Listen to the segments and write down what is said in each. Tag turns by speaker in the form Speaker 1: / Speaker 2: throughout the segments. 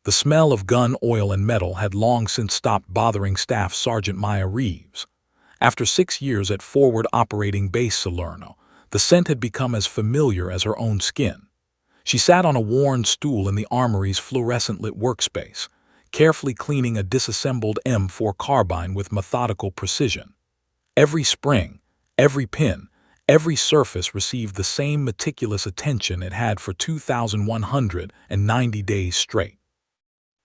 Speaker 1: The smell of gun oil and metal had long since stopped bothering Staff Sergeant Maya Reeves. After 6 years at Forward Operating Base Salerno, the scent had become as familiar as her own skin. She sat on a worn stool in the armory's fluorescent-lit workspace, carefully cleaning a disassembled M4 carbine with methodical precision. Every spring, every pin, every surface received the same meticulous attention it had for 2,190 days straight.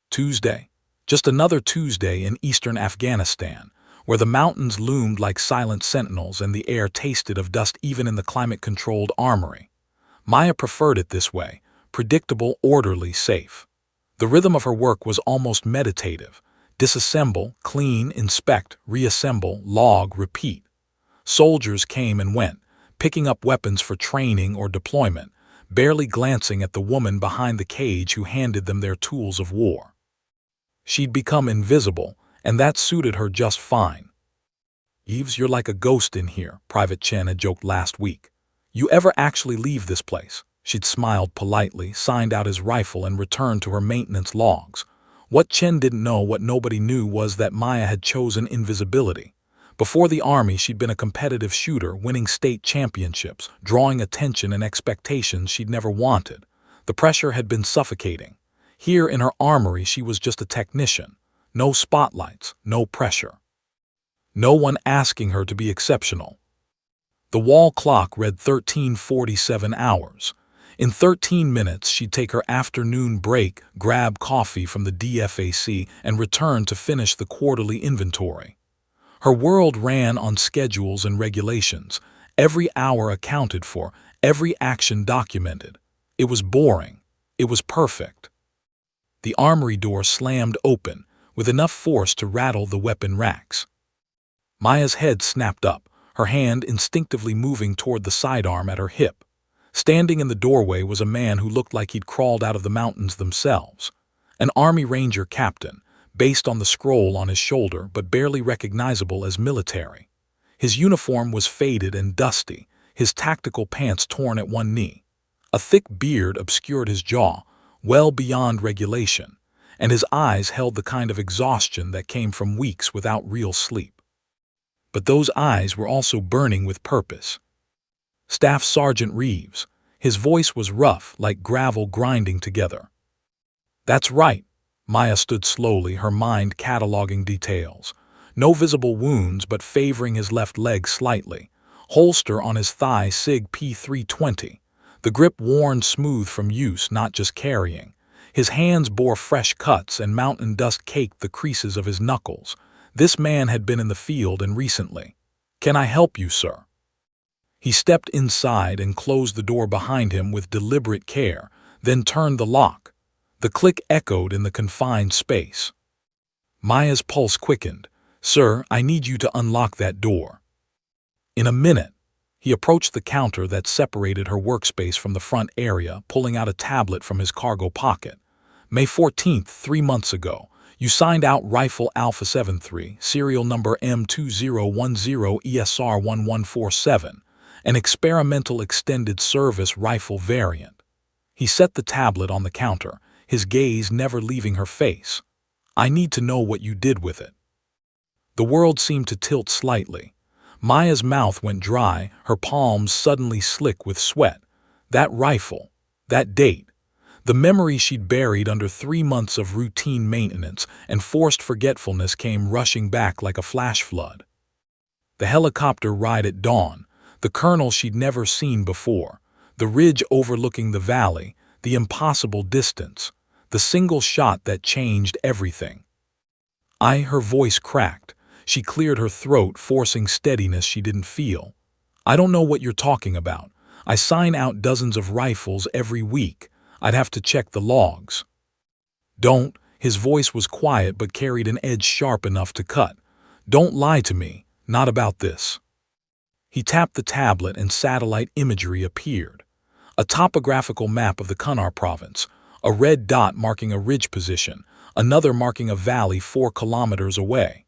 Speaker 1: Tuesday. Just another Tuesday in eastern Afghanistan, where the mountains loomed like silent sentinels and the air tasted of dust even in the climate-controlled armory. Maya preferred it this way, predictable, orderly, safe. The rhythm of her work was almost meditative. Disassemble, clean, inspect, reassemble, log, repeat. Soldiers came and went, picking up weapons for training or deployment, barely glancing at the woman behind the cage who handed them their tools of war. She'd become invisible, and that suited her just fine. "Eves, you're like a ghost in here," Private Chen had joked last week. "You ever actually leave this place?" She'd smiled politely, signed out his rifle, and returned to her maintenance logs. What Chen didn't know, what nobody knew, was that Maya had chosen invisibility. Before the army, she'd been a competitive shooter, winning state championships, drawing attention and expectations she'd never wanted. The pressure had been suffocating. Here in her armory, she was just a technician. No spotlights, no pressure. No one asking her to be exceptional. The wall clock read 13:47 hours. In 13 minutes, she'd take her afternoon break, grab coffee from the DFAC, and return to finish the quarterly inventory. Her world ran on schedules and regulations, every hour accounted for, every action documented. It was boring. It was perfect. The armory door slammed open, with enough force to rattle the weapon racks. Maya's head snapped up, her hand instinctively moving toward the sidearm at her hip. Standing in the doorway was a man who looked like he'd crawled out of the mountains themselves. An Army Ranger captain, based on the scroll on his shoulder but barely recognizable as military. His uniform was faded and dusty, his tactical pants torn at one knee. A thick beard obscured his jaw, well beyond regulation, and his eyes held the kind of exhaustion that came from weeks without real sleep. But those eyes were also burning with purpose. Staff Sergeant Reeves. His voice was rough, like gravel grinding together. "That's right." Maya stood slowly, her mind cataloging details. No visible wounds, but favoring his left leg slightly. Holster on his thigh, SIG P320. The grip worn smooth from use, not just carrying. His hands bore fresh cuts, and mountain dust caked the creases of his knuckles. This man had been in the field, and recently. "Can I help you, sir?" He stepped inside and closed the door behind him with deliberate care, then turned the lock. The click echoed in the confined space. Maya's pulse quickened. "Sir, I need you to unlock that door." In a minute, he approached the counter that separated her workspace from the front area, pulling out a tablet from his cargo pocket. "May 14th, 3 months ago, you signed out Rifle Alpha 73, serial number M2010 ESR 1147. An experimental extended service rifle variant." He set the tablet on the counter, his gaze never leaving her face. "I need to know what you did with it." The world seemed to tilt slightly. Maya's mouth went dry, her palms suddenly slick with sweat. That rifle, that date, the memory she'd buried under 3 months of routine maintenance and forced forgetfulness came rushing back like a flash flood. The helicopter ride at dawn, the colonel she'd never seen before, the ridge overlooking the valley, the impossible distance, the single shot that changed everything. Her voice cracked. She cleared her throat, forcing steadiness she didn't feel. "I don't know what you're talking about. I sign out dozens of rifles every week. I'd have to check the logs." "Don't," his voice was quiet but carried an edge sharp enough to cut. "Don't lie to me, not about this." He tapped the tablet and satellite imagery appeared. A topographical map of the Kunar province, a red dot marking a ridge position, another marking a valley 4 kilometers away.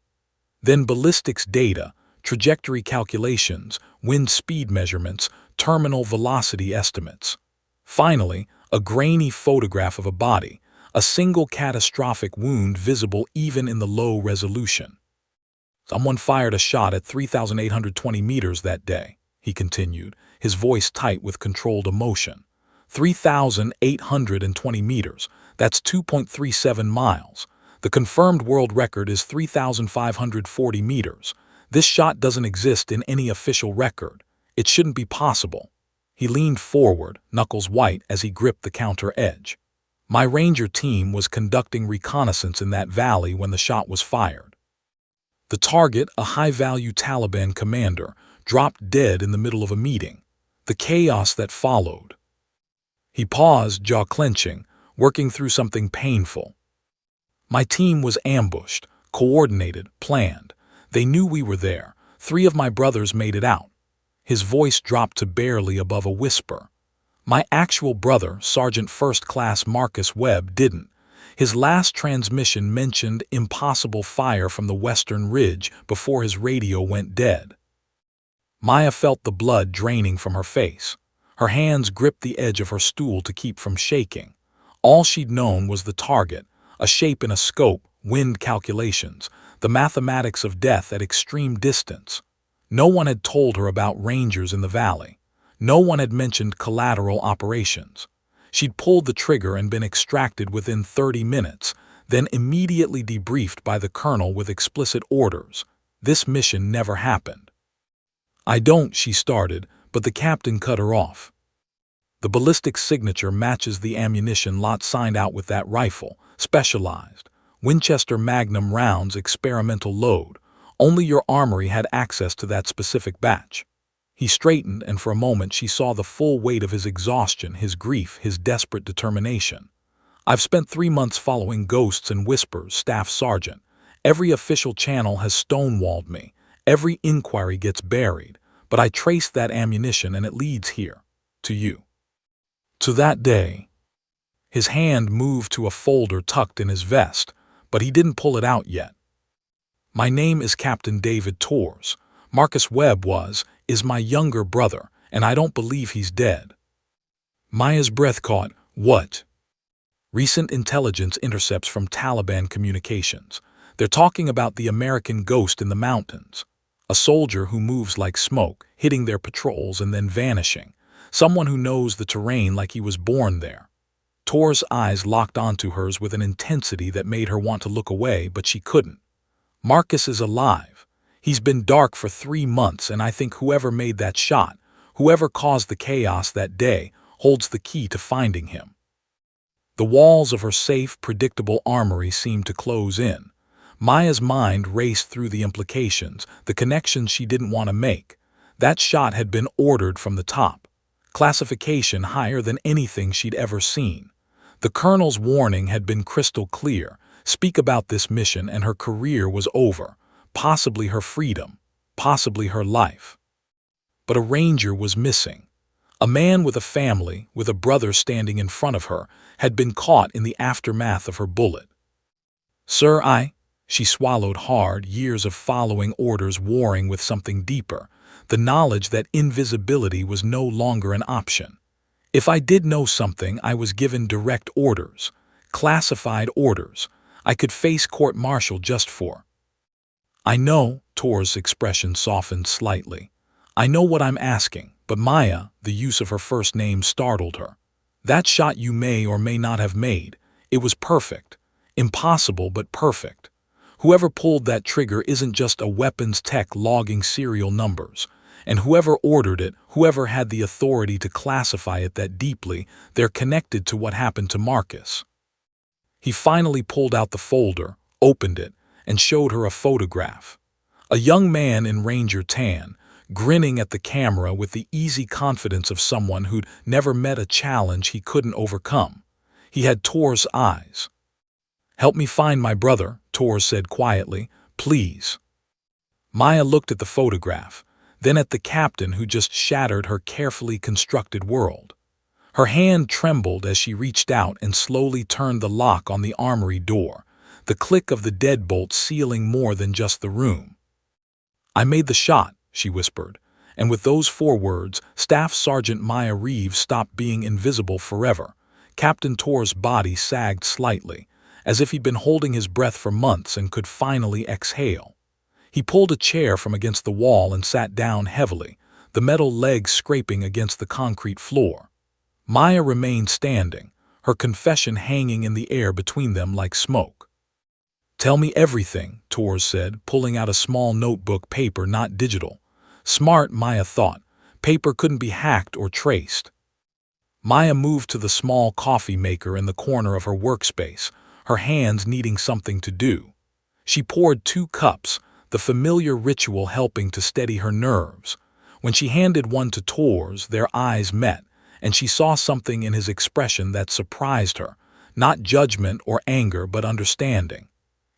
Speaker 1: Then ballistics data, trajectory calculations, wind speed measurements, terminal velocity estimates. Finally, a grainy photograph of a body, a single catastrophic wound visible even in the low resolution. Someone fired a shot at 3,820 meters that day, he continued, his voice tight with controlled emotion. 3,820 meters, that's 2.37 miles. The confirmed world record is 3,540 meters. This shot doesn't exist in any official record. It shouldn't be possible. He leaned forward, knuckles white as he gripped the counter edge. My ranger team was conducting reconnaissance in that valley when the shot was fired. The target, a high-value Taliban commander, dropped dead in the middle of a meeting. The chaos that followed. He paused, jaw clenching, working through something painful. My team was ambushed, coordinated, planned. They knew we were there. 3 of my brothers made it out. His voice dropped to barely above a whisper. My actual brother, Sergeant First Class Marcus Webb, didn't. His last transmission mentioned impossible fire from the western ridge before his radio went dead. Maya felt the blood draining from her face. Her hands gripped the edge of her stool to keep from shaking. All she'd known was the target, a shape in a scope, wind calculations, the mathematics of death at extreme distance. No one had told her about rangers in the valley. No one had mentioned collateral operations. She'd pulled the trigger and been extracted within 30 minutes, then immediately debriefed by the colonel with explicit orders. This mission never happened. I don't, she started, but the captain cut her off. The ballistic signature matches the ammunition lot signed out with that rifle, specialized. Winchester Magnum rounds, experimental load. Only your armory had access to that specific batch. He straightened, and for a moment she saw the full weight of his exhaustion, his grief, his desperate determination. I've spent 3 months following ghosts and whispers, Staff Sergeant. Every official channel has stonewalled me. Every inquiry gets buried. But I traced that ammunition and it leads here. To you. To that day. His hand moved to a folder tucked in his vest, but he didn't pull it out yet. My name is Captain David Torres. Marcus Webb is my younger brother, and I don't believe he's dead. Maya's breath caught. What? Recent intelligence intercepts from Taliban communications. They're talking about the American ghost in the mountains. A soldier who moves like smoke, hitting their patrols and then vanishing. Someone who knows the terrain like he was born there. Tor's eyes locked onto hers with an intensity that made her want to look away, but she couldn't. Marcus is alive. He's been dark for 3 months, and I think whoever made that shot, whoever caused the chaos that day, holds the key to finding him. The walls of her safe, predictable armory seemed to close in. Maya's mind raced through the implications, the connections she didn't want to make. That shot had been ordered from the top. Classification higher than anything she'd ever seen. The colonel's warning had been crystal clear. Speak about this mission and her career was over. Possibly her freedom. Possibly her life. But a ranger was missing. A man with a family, with a brother standing in front of her, had been caught in the aftermath of her bullet. Sir, She swallowed hard, years of following orders warring with something deeper, the knowledge that invisibility was no longer an option. If I did know something, I was given direct orders, classified orders. I could face court-martial just for. I know, Tor's expression softened slightly. I know what I'm asking, but Maya, the use of her first name startled her. That shot you may or may not have made, it was perfect. Impossible, but perfect. Whoever pulled that trigger isn't just a weapons tech logging serial numbers. And whoever ordered it, whoever had the authority to classify it that deeply, they're connected to what happened to Marcus. He finally pulled out the folder, opened it, and showed her a photograph. A young man in Ranger tan, grinning at the camera with the easy confidence of someone who'd never met a challenge he couldn't overcome. He had Tor's eyes. Help me find my brother, Tor said quietly. Please. Maya looked at the photograph, then at the captain who just shattered her carefully constructed world. Her hand trembled as she reached out and slowly turned the lock on the armory door, the click of the deadbolt sealing more than just the room. I made the shot, she whispered, and with those 4 words, Staff Sergeant Maya Reeves stopped being invisible forever. Captain Tor's body sagged slightly, as if he'd been holding his breath for months and could finally exhale. He pulled a chair from against the wall and sat down heavily, the metal legs scraping against the concrete floor. Maya remained standing, her confession hanging in the air between them like smoke. "Tell me everything," Tors said, pulling out a small notebook, paper, not digital. Smart, Maya thought. Paper couldn't be hacked or traced. Maya moved to the small coffee maker in the corner of her workspace, her hands needing something to do. She poured 2 cups, the familiar ritual helping to steady her nerves. When she handed one to Tors, their eyes met, and she saw something in his expression that surprised her, not judgment or anger but understanding.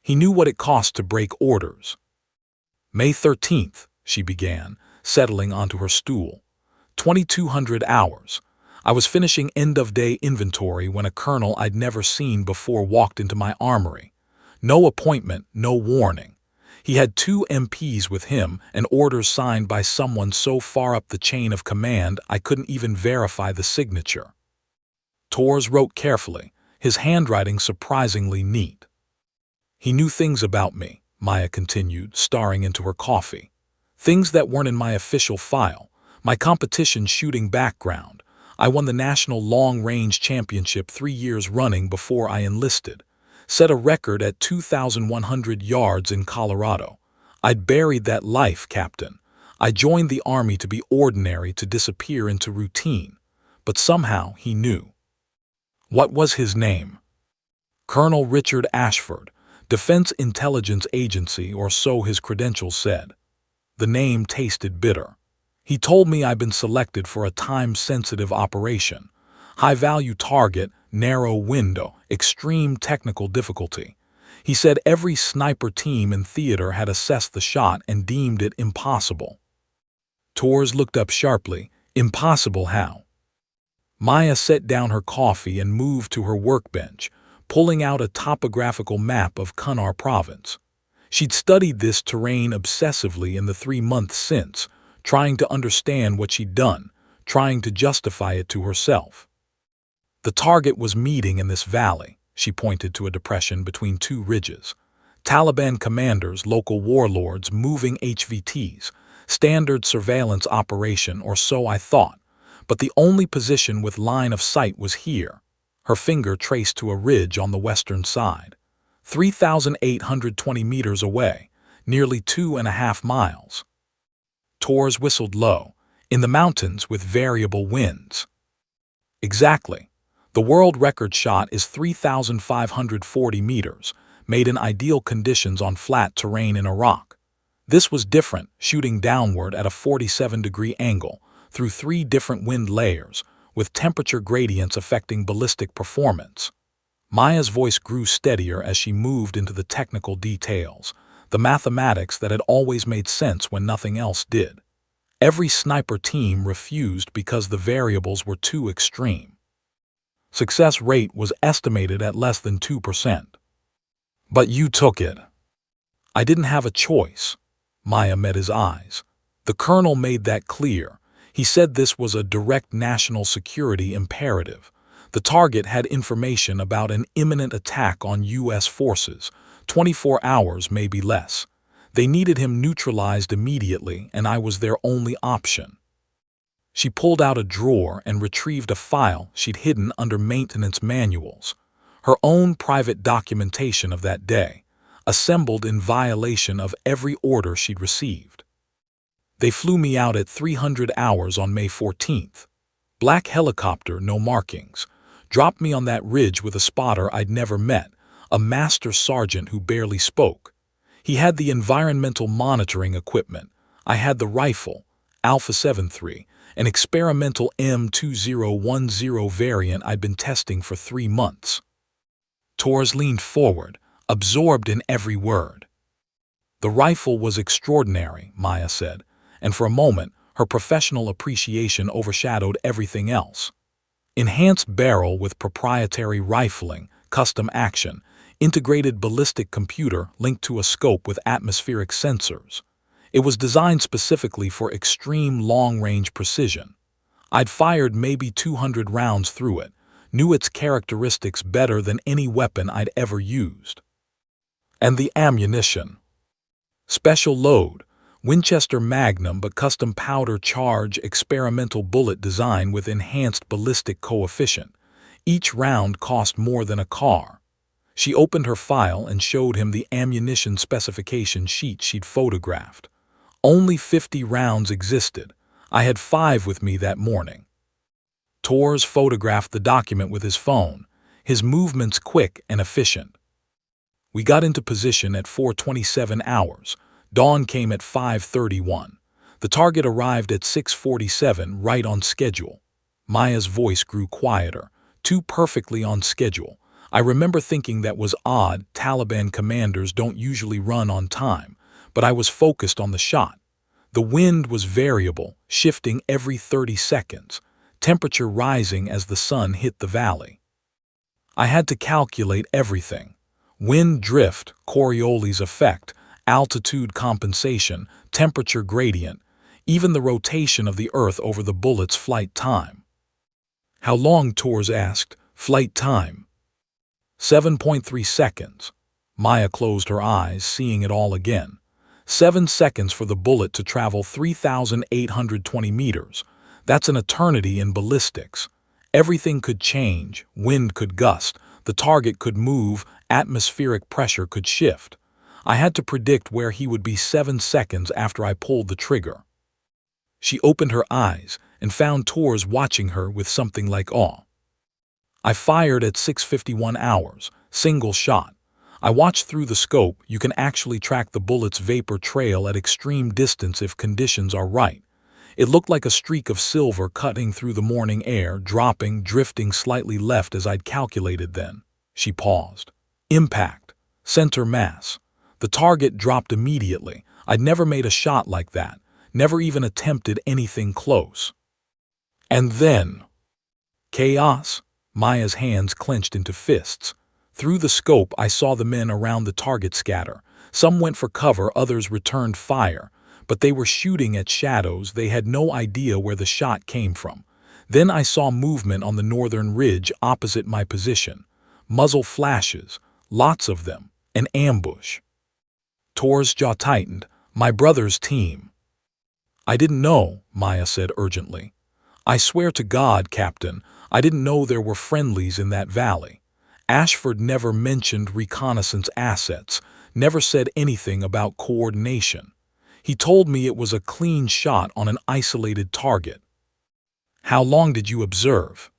Speaker 1: He knew what it cost to break orders. "May 13th, she began, settling onto her stool. 2200 hours. I was finishing end-of-day inventory when a colonel I'd never seen before walked into my armory. No appointment, no warning. He had 2 MPs with him and orders signed by someone so far up the chain of command I couldn't even verify the signature." Tors wrote carefully, his handwriting surprisingly neat. "He knew things about me," Maya continued, staring into her coffee. "Things that weren't in my official file. My competition shooting background. I won the National Long Range Championship 3 years running before I enlisted. Set a record at 2,100 yards in Colorado. I'd buried that life, Captain. I joined the Army to be ordinary, to disappear into routine. But somehow he knew." "What was his name?" "Colonel Richard Ashford, Defense Intelligence Agency, or so his credentials said." The name tasted bitter. "He told me I'd been selected for a time-sensitive operation. High-value target, narrow window, extreme technical difficulty. He said every sniper team in theater had assessed the shot and deemed it impossible." Tors looked up sharply. "Impossible how?" Maya set down her coffee and moved to her workbench, pulling out a topographical map of Kunar province. She'd studied this terrain obsessively in the 3 months since, trying to understand what she'd done, trying to justify it to herself. "The target was meeting in this valley," she pointed to a depression between 2 ridges. "Taliban commanders, local warlords, moving HVTs, standard surveillance operation, or so I thought. But the only position with line of sight was here." Her finger traced to a ridge on the western side. 3,820 meters away, nearly 2.5 miles. Tors whistled low. "In the mountains with variable winds." "Exactly. The world record shot is 3,540 meters, made in ideal conditions on flat terrain in Iraq. This was different, shooting downward at a 47-degree angle, through 3 different wind layers, with temperature gradients affecting ballistic performance." Maya's voice grew steadier as she moved into the technical details, the mathematics that had always made sense when nothing else did. Every sniper team refused because the variables were too extreme. Success rate was estimated at less than 2%. "But you took it." "I didn't have a choice." Maya met his eyes. "The colonel made that clear. He said this was a direct national security imperative. The target had information about an imminent attack on U.S. forces, 24 hours, maybe less. They needed him neutralized immediately, and I was their only option." She pulled out a drawer and retrieved a file she'd hidden under maintenance manuals. Her own private documentation of that day, assembled in violation of every order she'd received. "They flew me out at 300 hours on May 14th. Black helicopter, no markings. Dropped me on that ridge with a spotter I'd never met, a master sergeant who barely spoke. He had the environmental monitoring equipment. I had the rifle, Alpha 73, an experimental M2010 variant I'd been testing for 3 months." Tors leaned forward, absorbed in every word. "The rifle was extraordinary," Maya said, and for a moment her professional appreciation overshadowed everything else. "Enhanced barrel with proprietary rifling, custom action, integrated ballistic computer linked to a scope with atmospheric sensors. It was designed specifically for extreme long-range precision. I'd fired maybe 200 rounds through it. knew its characteristics better than any weapon I'd ever used. And the ammunition. Special load, Winchester Magnum but custom powder charge experimental bullet design with enhanced ballistic coefficient. Each round cost more than a car. She opened her file and showed him the ammunition specification sheet she'd photographed. Only 50 rounds existed. I had 5 with me that morning. Torres photographed the document with his phone, his movements quick and efficient. We got into position at 4:27 hours. Dawn came at 5:31. The target arrived at 6:47, right on schedule. Maya's voice grew quieter, too perfectly on schedule. I remember thinking that was odd. Taliban commanders don't usually run on time, but I was focused on the shot. The wind was variable, shifting every 30 seconds, temperature rising as the sun hit the valley. I had to calculate everything. Wind drift, Coriolis effect, altitude compensation, temperature gradient, even the rotation of the Earth over the bullet's flight time. How long? Torres asked. Flight time. 7.3 seconds. Maya closed her eyes, seeing it all again. 7 seconds for the bullet to travel 3,820 meters. That's an eternity in ballistics. Everything could change, wind could gust, the target could move, atmospheric pressure could shift. I had to predict where he would be 7 seconds after I pulled the trigger. She opened her eyes and found Torres watching her with something like awe. I fired at 6:51 hours, single shot. I watched through the scope. You can actually track the bullet's vapor trail at extreme distance if conditions are right. It looked like a streak of silver cutting through the morning air, dropping, drifting slightly left as I'd calculated then. She paused. Impact. Center mass. The target dropped immediately. I'd never made a shot like that, never even attempted anything close. And then, chaos. Maya's hands clenched into fists. Through the scope, I saw the men around the target scatter. Some went for cover, others returned fire. But they were shooting at shadows. They had no idea where the shot came from. Then I saw movement on the northern ridge opposite my position. Muzzle flashes, lots of them, an ambush. Torres' jaw tightened. My brother's team. I didn't know, Maya said urgently. I swear to God, Captain, I didn't know there were friendlies in that valley. Ashford never mentioned reconnaissance assets, never said anything about coordination. He told me it was a clean shot on an isolated target. How long did you observe?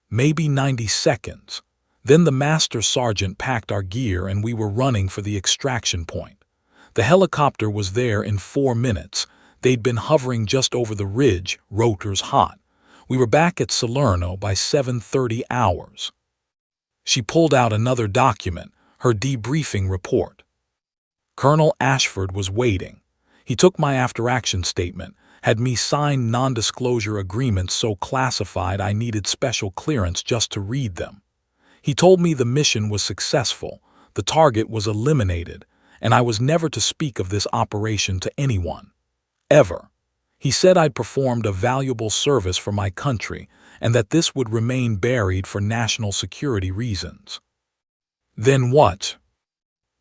Speaker 1: Maybe 90 seconds. Then the master sergeant packed our gear and we were running for the extraction point. The helicopter was there in 4 minutes. They'd been hovering just over the ridge, rotors hot. We were back at Salerno by 7:30 hours. She pulled out another document, her debriefing report. Colonel Ashford was waiting. He took my after-action statement, had me sign non-disclosure agreements so classified I needed special clearance just to read them. He told me the mission was successful, the target was eliminated, and I was never to speak of this operation to anyone. Ever. He said I'd performed a valuable service for my country and that this would remain buried for national security reasons. Then what?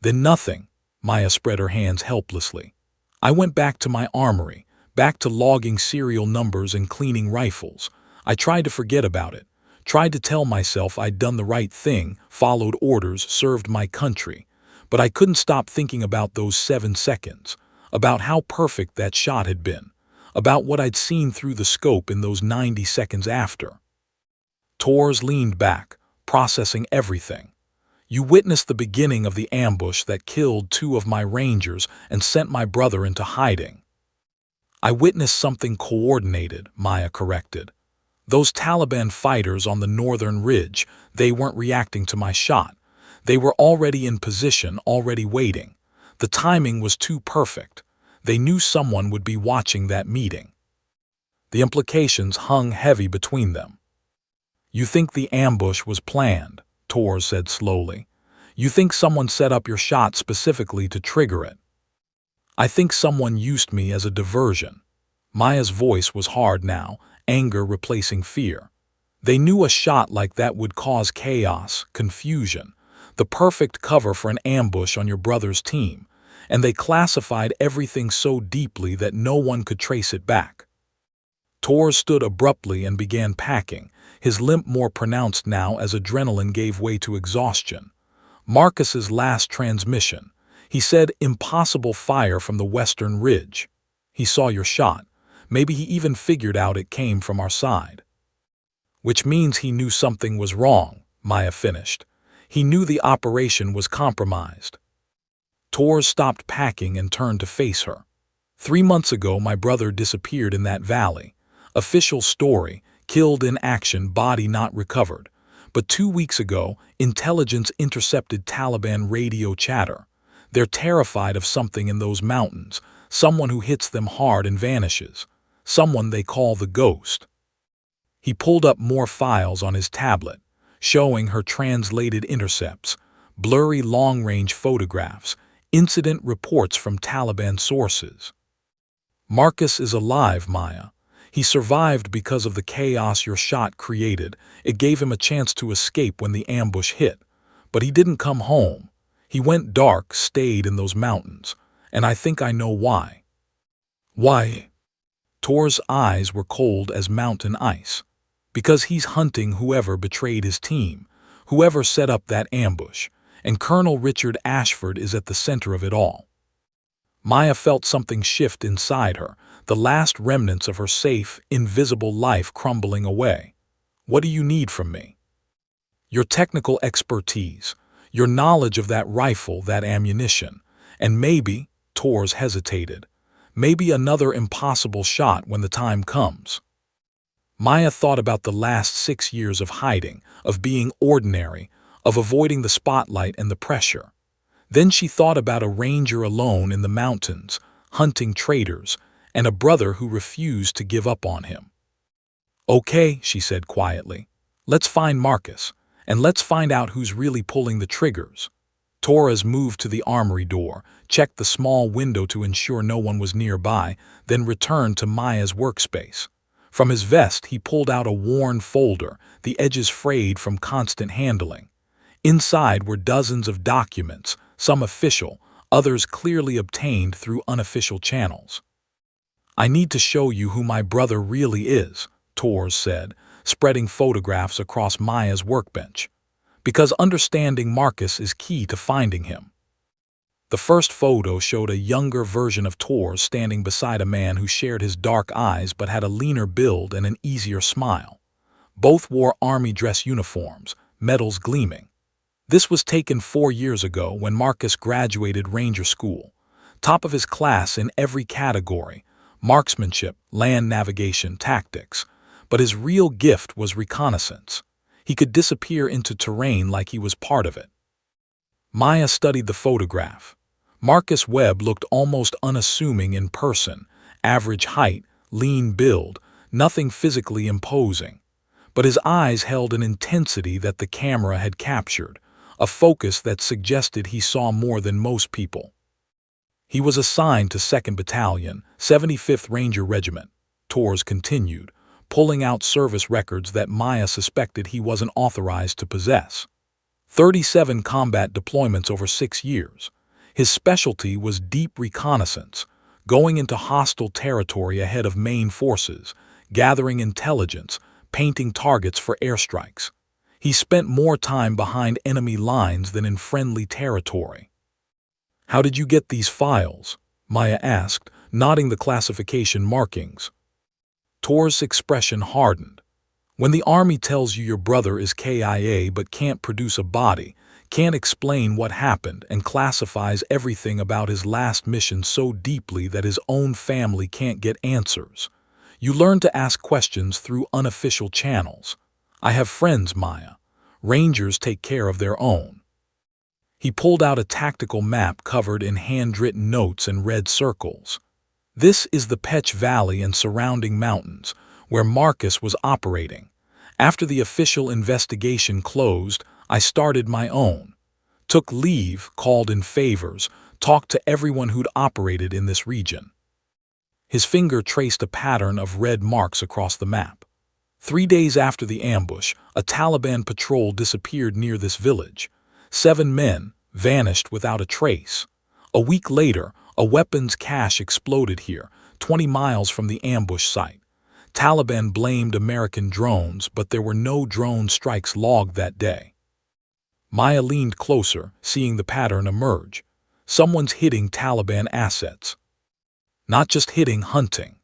Speaker 1: Then nothing. Maya spread her hands helplessly. I went back to my armory, back to logging serial numbers and cleaning rifles. I tried to forget about it, tried to tell myself I'd done the right thing, followed orders, served my country. But I couldn't stop thinking about those 7 seconds, about how perfect that shot had been, about what I'd seen through the scope in those 90 seconds after. Torres leaned back, processing everything. You witnessed the beginning of the ambush that killed 2 of my rangers and sent my brother into hiding. I witnessed something coordinated, Maya corrected. Those Taliban fighters on the northern ridge, they weren't reacting to my shot. They were already in position, already waiting. The timing was too perfect. They knew someone would be watching that meeting. The implications hung heavy between them. You think the ambush was planned, Torres said slowly. You think someone set up your shot specifically to trigger it. I think someone used me as a diversion. Maya's voice was hard now, anger replacing fear. They knew a shot like that would cause chaos, confusion, the perfect cover for an ambush on your brother's team, and they classified everything so deeply that no one could trace it back. Tor stood abruptly and began packing, his limp more pronounced now as adrenaline gave way to exhaustion. Marcus's last transmission. He said, "Impossible fire from the western ridge. He saw your shot. Maybe he even figured out it came from our side." "Which means he knew something was wrong," Maya finished. "He knew the operation was compromised." Tor stopped packing and turned to face her. "3 months ago, my brother disappeared in that valley. Official story, killed in action, body not recovered. But 2 weeks ago, intelligence intercepted Taliban radio chatter. They're terrified of something in those mountains, someone who hits them hard and vanishes. Someone they call the Ghost." He pulled up more files on his tablet, showing her translated intercepts, blurry long-range photographs, incident reports from Taliban sources. "Marcus is alive, Maya. He survived because of the chaos your shot created. It gave him a chance to escape when the ambush hit. But he didn't come home. He went dark, stayed in those mountains. And I think I know why." "Why?" Tor's eyes were cold as mountain ice. "Because he's hunting whoever betrayed his team, whoever set up that ambush, and Colonel Richard Ashford is at the center of it all." Maya felt something shift inside her, the last remnants of her safe, invisible life crumbling away. "What do you need from me?" "Your technical expertise, your knowledge of that rifle, that ammunition, and maybe," Tors hesitated, "maybe another impossible shot when the time comes." Maya thought about the last 6 years of hiding, of being ordinary, of avoiding the spotlight and the pressure. Then she thought about a ranger alone in the mountains, hunting traitors, and a brother who refused to give up on him. "Okay," she said quietly, "let's find Marcus, and let's find out who's really pulling the triggers." Torres moved to the armory door, checked the small window to ensure no one was nearby, then returned to Maya's workspace. From his vest he pulled out a worn folder, the edges frayed from constant handling. Inside were dozens of documents, some official, others clearly obtained through unofficial channels. "I need to show you who my brother really is," Tors said, spreading photographs across Maya's workbench. "Because understanding Marcus is key to finding him." The first photo showed a younger version of Tors standing beside a man who shared his dark eyes but had a leaner build and an easier smile. Both wore army dress uniforms, medals gleaming. This was taken 4 years ago when Marcus graduated Ranger School. Top of his class in every category: marksmanship, land navigation, tactics. But his real gift was reconnaissance. He could disappear into terrain like he was part of it. Maya studied the photograph. Marcus Webb looked almost unassuming in person, average height, lean build, nothing physically imposing. But his eyes held an intensity that the camera had captured, a focus that suggested he saw more than most people. "He was assigned to 2nd Battalion, 75th Ranger Regiment," Tors continued, pulling out service records that Maya suspected he wasn't authorized to possess. 37 combat deployments over 6 years. His specialty was deep reconnaissance, going into hostile territory ahead of main forces, gathering intelligence, painting targets for airstrikes. He spent more time behind enemy lines than in friendly territory. "How did you get these files?" Maya asked, nodding the classification markings. Tor's expression hardened. "When the Army tells you your brother is KIA but can't produce a body, can't explain what happened, and classifies everything about his last mission so deeply that his own family can't get answers, you learn to ask questions through unofficial channels. I have friends, Maya. Rangers take care of their own." He pulled out a tactical map covered in handwritten notes and red circles. "This is the Pech Valley and surrounding mountains, where Marcus was operating. After the official investigation closed, I started my own. Took leave, called in favors, talked to everyone who'd operated in this region." His finger traced a pattern of red marks across the map. 3 days after the ambush, a Taliban patrol disappeared near this village. 7 men vanished without a trace. A week later, a weapons cache exploded here, 20 miles from the ambush site. Taliban blamed American drones, but there were no drone strikes logged that day. Maya leaned closer, seeing the pattern emerge. Someone's hitting Taliban assets. Not just hitting, hunting.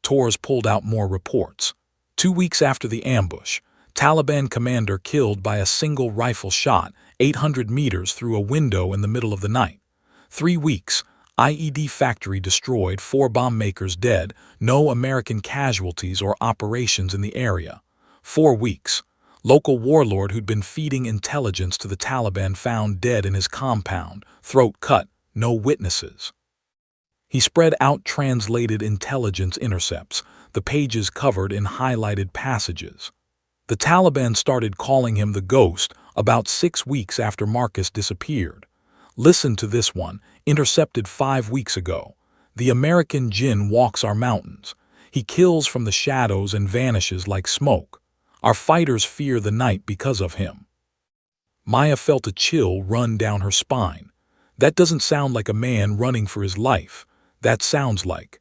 Speaker 1: Tors pulled out more reports. 2 weeks after the ambush, Taliban commander killed by a single rifle shot, 800 meters through a window in the middle of the night. 3 weeks, IED factory destroyed, 4 bomb makers dead, no American casualties or operations in the area. 4 weeks, local warlord who'd been feeding intelligence to the Taliban found dead in his compound, throat cut, no witnesses. He spread out translated intelligence intercepts, the pages covered in highlighted passages. The Taliban started calling him the Ghost about 6 weeks after Marcus disappeared. Listen to this one, intercepted 5 weeks ago. The American Jinn walks our mountains. He kills from the shadows and vanishes like smoke. Our fighters fear the night because of him. Maya felt a chill run down her spine. That doesn't sound like a man running for his life. That sounds like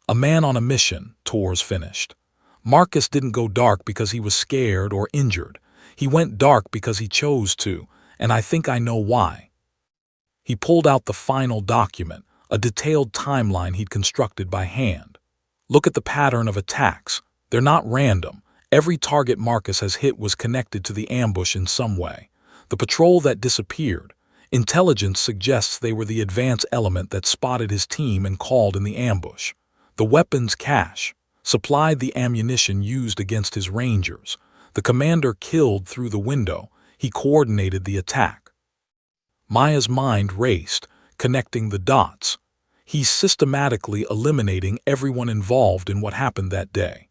Speaker 1: a man on a mission, Tors finished. Marcus didn't go dark because he was scared or injured. He went dark because he chose to, and I think I know why. He pulled out the final document, a detailed timeline he'd constructed by hand. Look at the pattern of attacks. They're not random. Every target Marcus has hit was connected to the ambush in some way. The patrol that disappeared. Intelligence suggests they were the advance element that spotted his team and called in the ambush. The weapons cache supplied the ammunition used against his rangers. The commander killed through the window. He coordinated the attack. Maya's mind raced, connecting the dots. He's systematically eliminating everyone involved in what happened that day.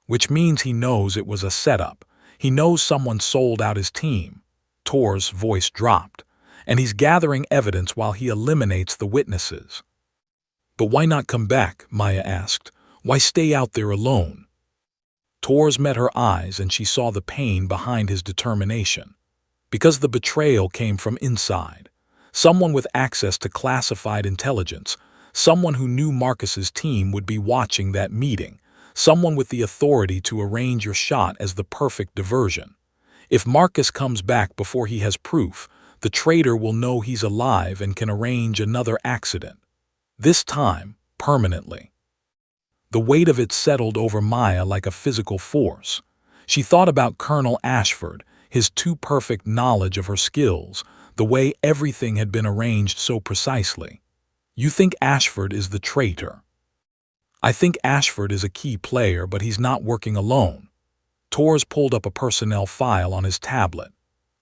Speaker 1: Which means he knows it was a setup. He knows someone sold out his team. Tor's voice dropped. And he's gathering evidence while he eliminates the witnesses. But why not come back? Maya asked. Why stay out there alone? Tors met her eyes and she saw the pain behind his determination. Because the betrayal came from inside. Someone with access to classified intelligence. Someone who knew Marcus's team would be watching that meeting. Someone with the authority to arrange your shot as the perfect diversion. If Marcus comes back before he has proof, the traitor will know he's alive and can arrange another accident. This time, permanently. The weight of it settled over Maya like a physical force. She thought about Colonel Ashford, his too-perfect knowledge of her skills, the way everything had been arranged so precisely. You think Ashford is the traitor? I think Ashford is a key player, but he's not working alone. Tors pulled up a personnel file on his tablet.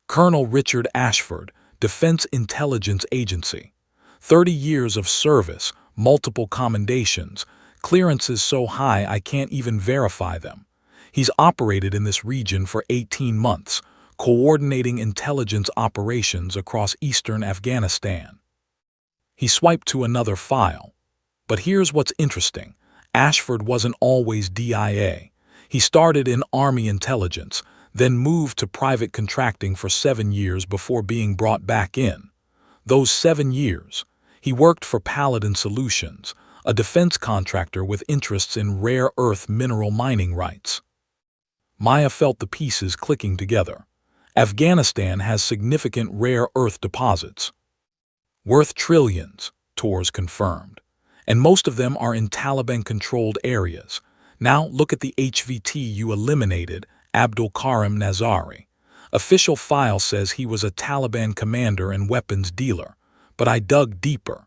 Speaker 1: Colonel Richard Ashford, Defense Intelligence Agency. 30 years of service, multiple commendations, clearances so high I can't even verify them. He's operated in this region for 18 months, coordinating intelligence operations across eastern Afghanistan. He swiped to another file. But here's what's interesting. Ashford wasn't always DIA. He started in Army intelligence, then moved to private contracting for 7 years before being brought back in. Those 7 years, he worked for Paladin Solutions, a defense contractor with interests in rare earth mineral mining rights. Maya felt the pieces clicking together. Afghanistan has significant rare earth deposits. Worth trillions, Tors confirmed. And most of them are in Taliban-controlled areas. Now look at the HVT you eliminated, Abdul Karim Nazari. Official file says he was a Taliban commander and weapons dealer, but I dug deeper.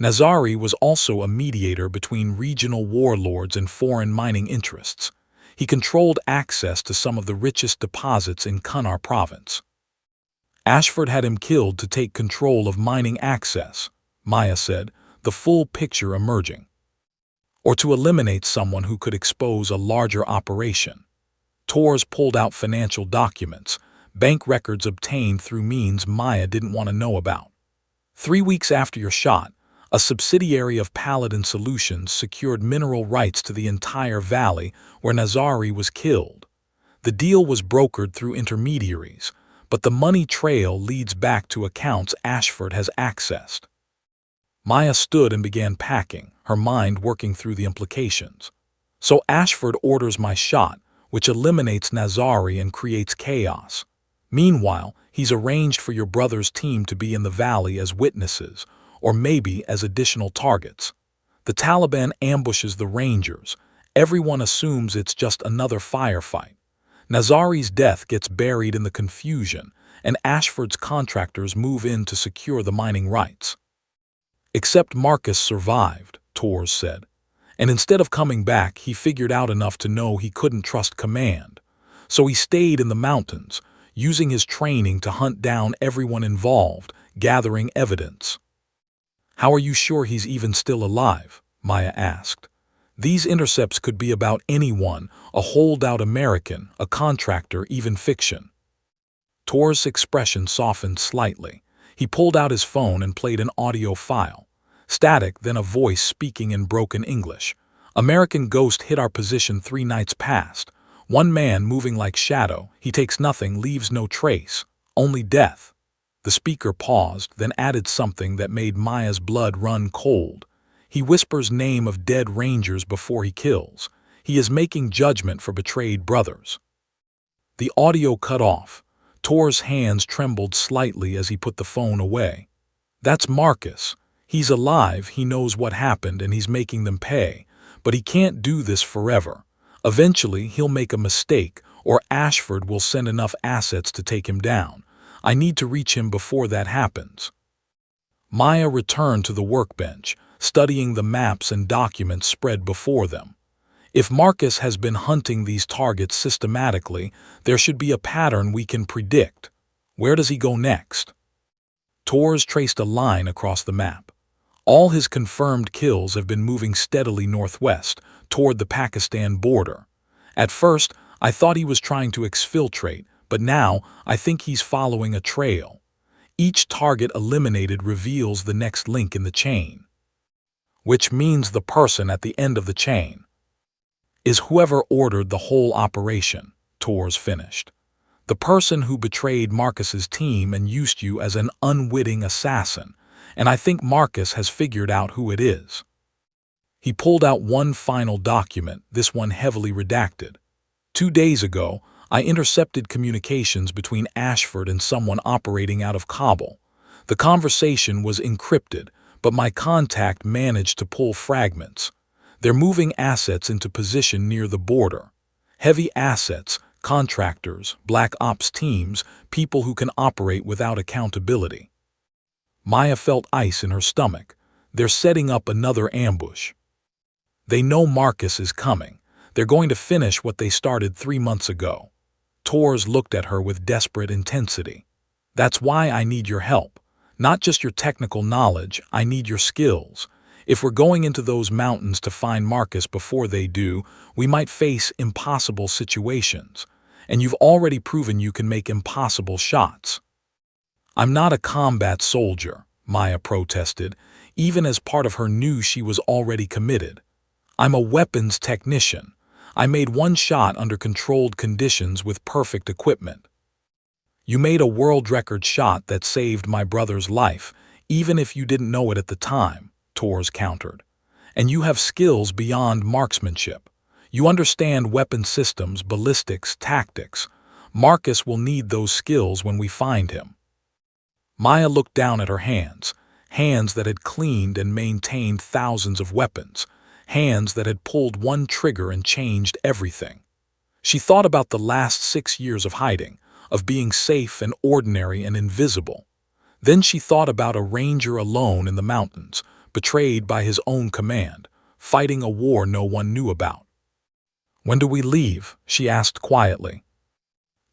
Speaker 1: Nazari was also a mediator between regional warlords and foreign mining interests. He controlled access to some of the richest deposits in Kunar province. Ashford had him killed to take control of mining access, Maya said, the full picture emerging. Or to eliminate someone who could expose a larger operation. Tors pulled out financial documents, bank records obtained through means Maya didn't want to know about. 3 weeks after your shot, A subsidiary of Paladin Solutions secured mineral rights to the entire valley where Nazari was killed. The deal was brokered through intermediaries, but the money trail leads back to accounts Ashford has accessed. Maya stood and began packing, her mind working through the implications. So Ashford orders my shot, which eliminates Nazari and creates chaos. Meanwhile, he's arranged for your brother's team to be in the valley as witnesses, or maybe as additional targets. The Taliban ambushes the Rangers. Everyone assumes it's just another firefight. Nazari's death gets buried in the confusion, and Ashford's contractors move in to secure the mining rights. Except Marcus survived, Tors said. And instead of coming back, he figured out enough to know he couldn't trust command. So he stayed in the mountains, using his training to hunt down everyone involved, gathering evidence. How are you sure he's even still alive? Maya asked. These intercepts could be about anyone, a holdout American, a contractor, even fiction. Tors' expression softened slightly. He pulled out his phone and played an audio file. Static, then a voice speaking in broken English. American ghost hit our position 3 nights past. One man moving like shadow. He takes nothing, leaves no trace. Only death. The speaker paused, then added something that made Maya's blood run cold. He whispers name of dead Rangers before he kills. He is making judgment for betrayed brothers. The audio cut off. Tors' hands trembled slightly as he put the phone away. That's Marcus. He's alive, he knows what happened, and he's making them pay. But he can't do this forever. Eventually, he'll make a mistake, or Ashford will send enough assets to take him down. I need to reach him before that happens. Maya returned to the workbench, studying the maps and documents spread before them. If Marcus has been hunting these targets systematically, there should be a pattern we can predict. Where does he go next? Tors traced a line across the map. All his confirmed kills have been moving steadily northwest, toward the Pakistan border. At first, I thought he was trying to exfiltrate, but now I think he's following a trail. Each target eliminated reveals the next link in the chain. Which means the person at the end of the chain is whoever ordered the whole operation, Tors finished. The person who betrayed Marcus's team and used you as an unwitting assassin, and I think Marcus has figured out who it is. He pulled out one final document, this one heavily redacted. 2 days ago, I intercepted communications between Ashford and someone operating out of Kabul. The conversation was encrypted, but my contact managed to pull fragments. They're moving assets into position near the border. Heavy assets, contractors, black ops teams, people who can operate without accountability. Maya felt ice in her stomach. They're setting up another ambush. They know Marcus is coming. They're going to finish what they started 3 months ago. Tors looked at her with desperate intensity. That's why I need your help. Not just your technical knowledge, I need your skills. If we're going into those mountains to find Marcus before they do, we might face impossible situations. And you've already proven you can make impossible shots. I'm not a combat soldier, Maya protested, even as part of her knew she was already committed. I'm a weapons technician. I made one shot under controlled conditions with perfect equipment. You made a world record shot that saved my brother's life, even if you didn't know it at the time, Tors countered. And you have skills beyond marksmanship. You understand weapon systems, ballistics, tactics. Marcus will need those skills when we find him. Maya looked down at her hands, hands that had cleaned and maintained thousands of weapons, hands that had pulled one trigger and changed everything. She thought about the last 6 years of hiding, of being safe and ordinary and invisible. Then she thought about a ranger alone in the mountains, betrayed by his own command, fighting a war no one knew about. When do we leave? She asked quietly.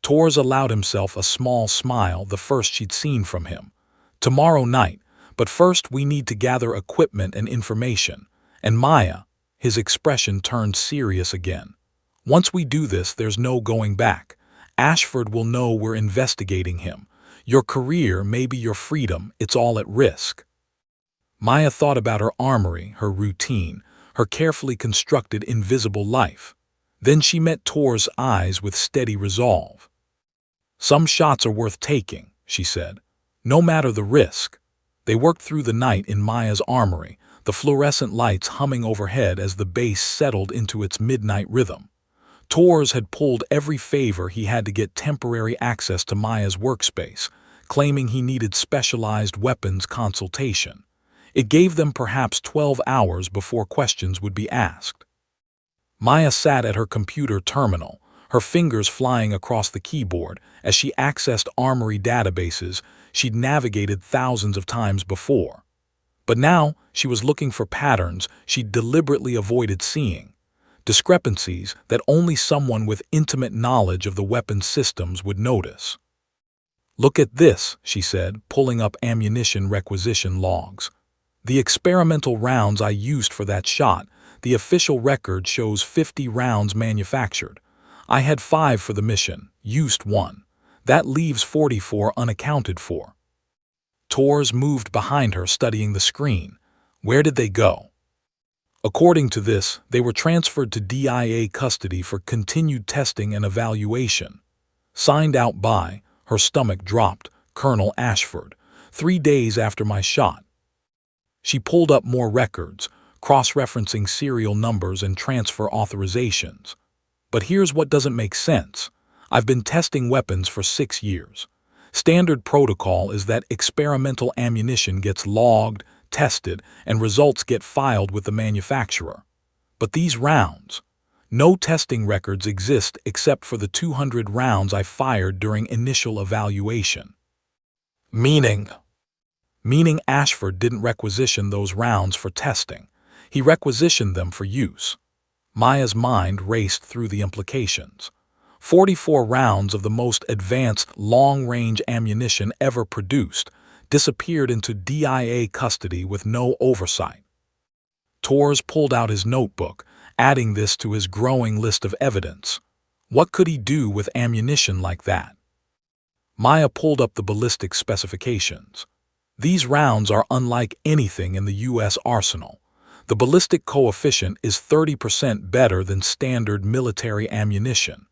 Speaker 1: Tors allowed himself a small smile, the first she'd seen from him. Tomorrow night, but first we need to gather equipment and information. And Maya, his expression turned serious again. Once we do this, there's no going back. Ashford will know we're investigating him. Your career, maybe your freedom, it's all at risk. Maya thought about her armory, her routine, her carefully constructed invisible life. Then she met Tor's eyes with steady resolve. "Some shots are worth taking," she said, "no matter the risk." They worked through the night in Maya's armory, the fluorescent lights humming overhead as the bass settled into its midnight rhythm. Tors had pulled every favor he had to get temporary access to Maya's workspace, claiming he needed specialized weapons consultation. It gave them perhaps 12 hours before questions would be asked. Maya sat at her computer terminal, her fingers flying across the keyboard as she accessed armory databases she'd navigated thousands of times before. But now she was looking for patterns she'd deliberately avoided seeing, discrepancies that only someone with intimate knowledge of the weapons systems would notice. "Look at this," she said, pulling up ammunition requisition logs. "The experimental rounds I used for that shot, the official record shows 50 rounds manufactured. I had 5 for the mission, used 1. That leaves 44 unaccounted for." Tors moved behind her, studying the screen. Where did they go? According to this, they were transferred to DIA custody for continued testing and evaluation. Signed out by, her stomach dropped, Colonel Ashford, 3 days after my shot. She pulled up more records, cross-referencing serial numbers and transfer authorizations. But here's what doesn't make sense. I've been testing weapons for 6 years. Standard protocol is that experimental ammunition gets logged, tested, and results get filed with the manufacturer. But these rounds, no testing records exist except for the 200 rounds I fired during initial evaluation. Meaning Ashford didn't requisition those rounds for testing. He requisitioned them for use. Maya's mind raced through the implications. 44 rounds of the most advanced long-range ammunition ever produced disappeared into DIA custody with no oversight. Tors pulled out his notebook, adding this to his growing list of evidence. What could he do with ammunition like that? Maya pulled up the ballistic specifications. These rounds are unlike anything in the U.S. arsenal. The ballistic coefficient is 30% better than standard military ammunition.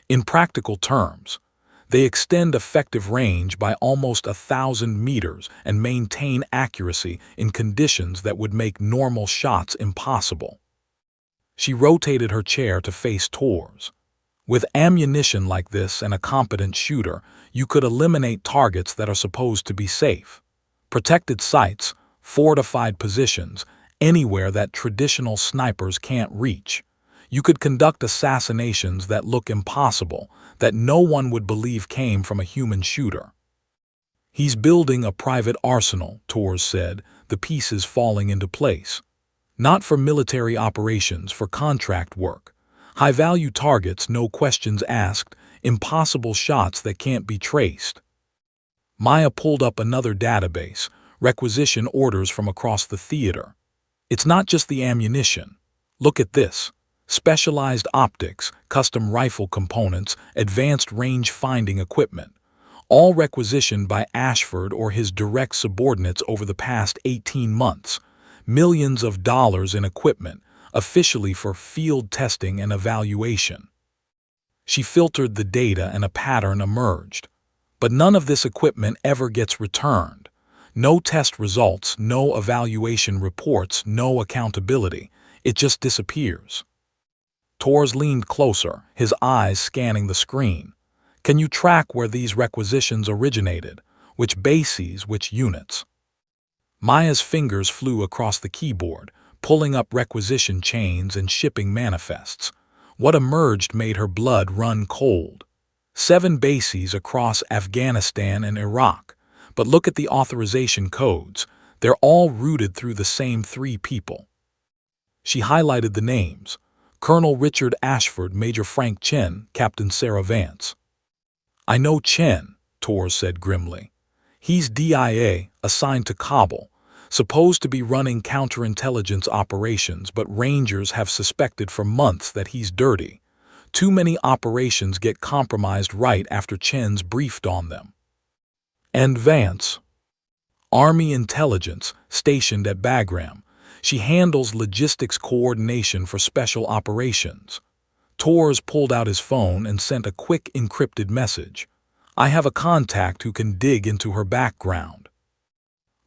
Speaker 1: In practical terms, they extend effective range by almost 1,000 meters and maintain accuracy in conditions that would make normal shots impossible. She rotated her chair to face Tors. With ammunition like this and a competent shooter, you could eliminate targets that are supposed to be safe. Protected sites, fortified positions, anywhere that traditional snipers can't reach. You could conduct assassinations that look impossible, that no one would believe came from a human shooter. "He's building a private arsenal," Tors said, the pieces falling into place. "Not for military operations, for contract work. High-value targets, no questions asked, impossible shots that can't be traced." Maya pulled up another database, requisition orders from across the theater. "It's not just the ammunition. Look at this. Specialized optics, custom rifle components, advanced range-finding equipment. All requisitioned by Ashford or his direct subordinates over the past 18 months. Millions of dollars in equipment, officially for field testing and evaluation." She filtered the data and a pattern emerged. But none of this equipment ever gets returned. No test results, no evaluation reports, no accountability. It just disappears. Tors leaned closer, his eyes scanning the screen. "Can you track where these requisitions originated? Which bases, which units?" Maya's fingers flew across the keyboard, pulling up requisition chains and shipping manifests. What emerged made her blood run cold. 7 bases across Afghanistan and Iraq. But look at the authorization codes. They're all routed through the same 3 people. She highlighted the names. Colonel Richard Ashford, Major Frank Chen, Captain Sarah Vance. "I know Chen," Tors said grimly. "He's DIA, assigned to Kabul, supposed to be running counterintelligence operations, but Rangers have suspected for months that he's dirty. Too many operations get compromised right after Chen's briefed on them." "And Vance?" Army intelligence, stationed at Bagram. She handles logistics coordination for special operations. Torres pulled out his phone and sent a quick encrypted message. I have a contact who can dig into her background.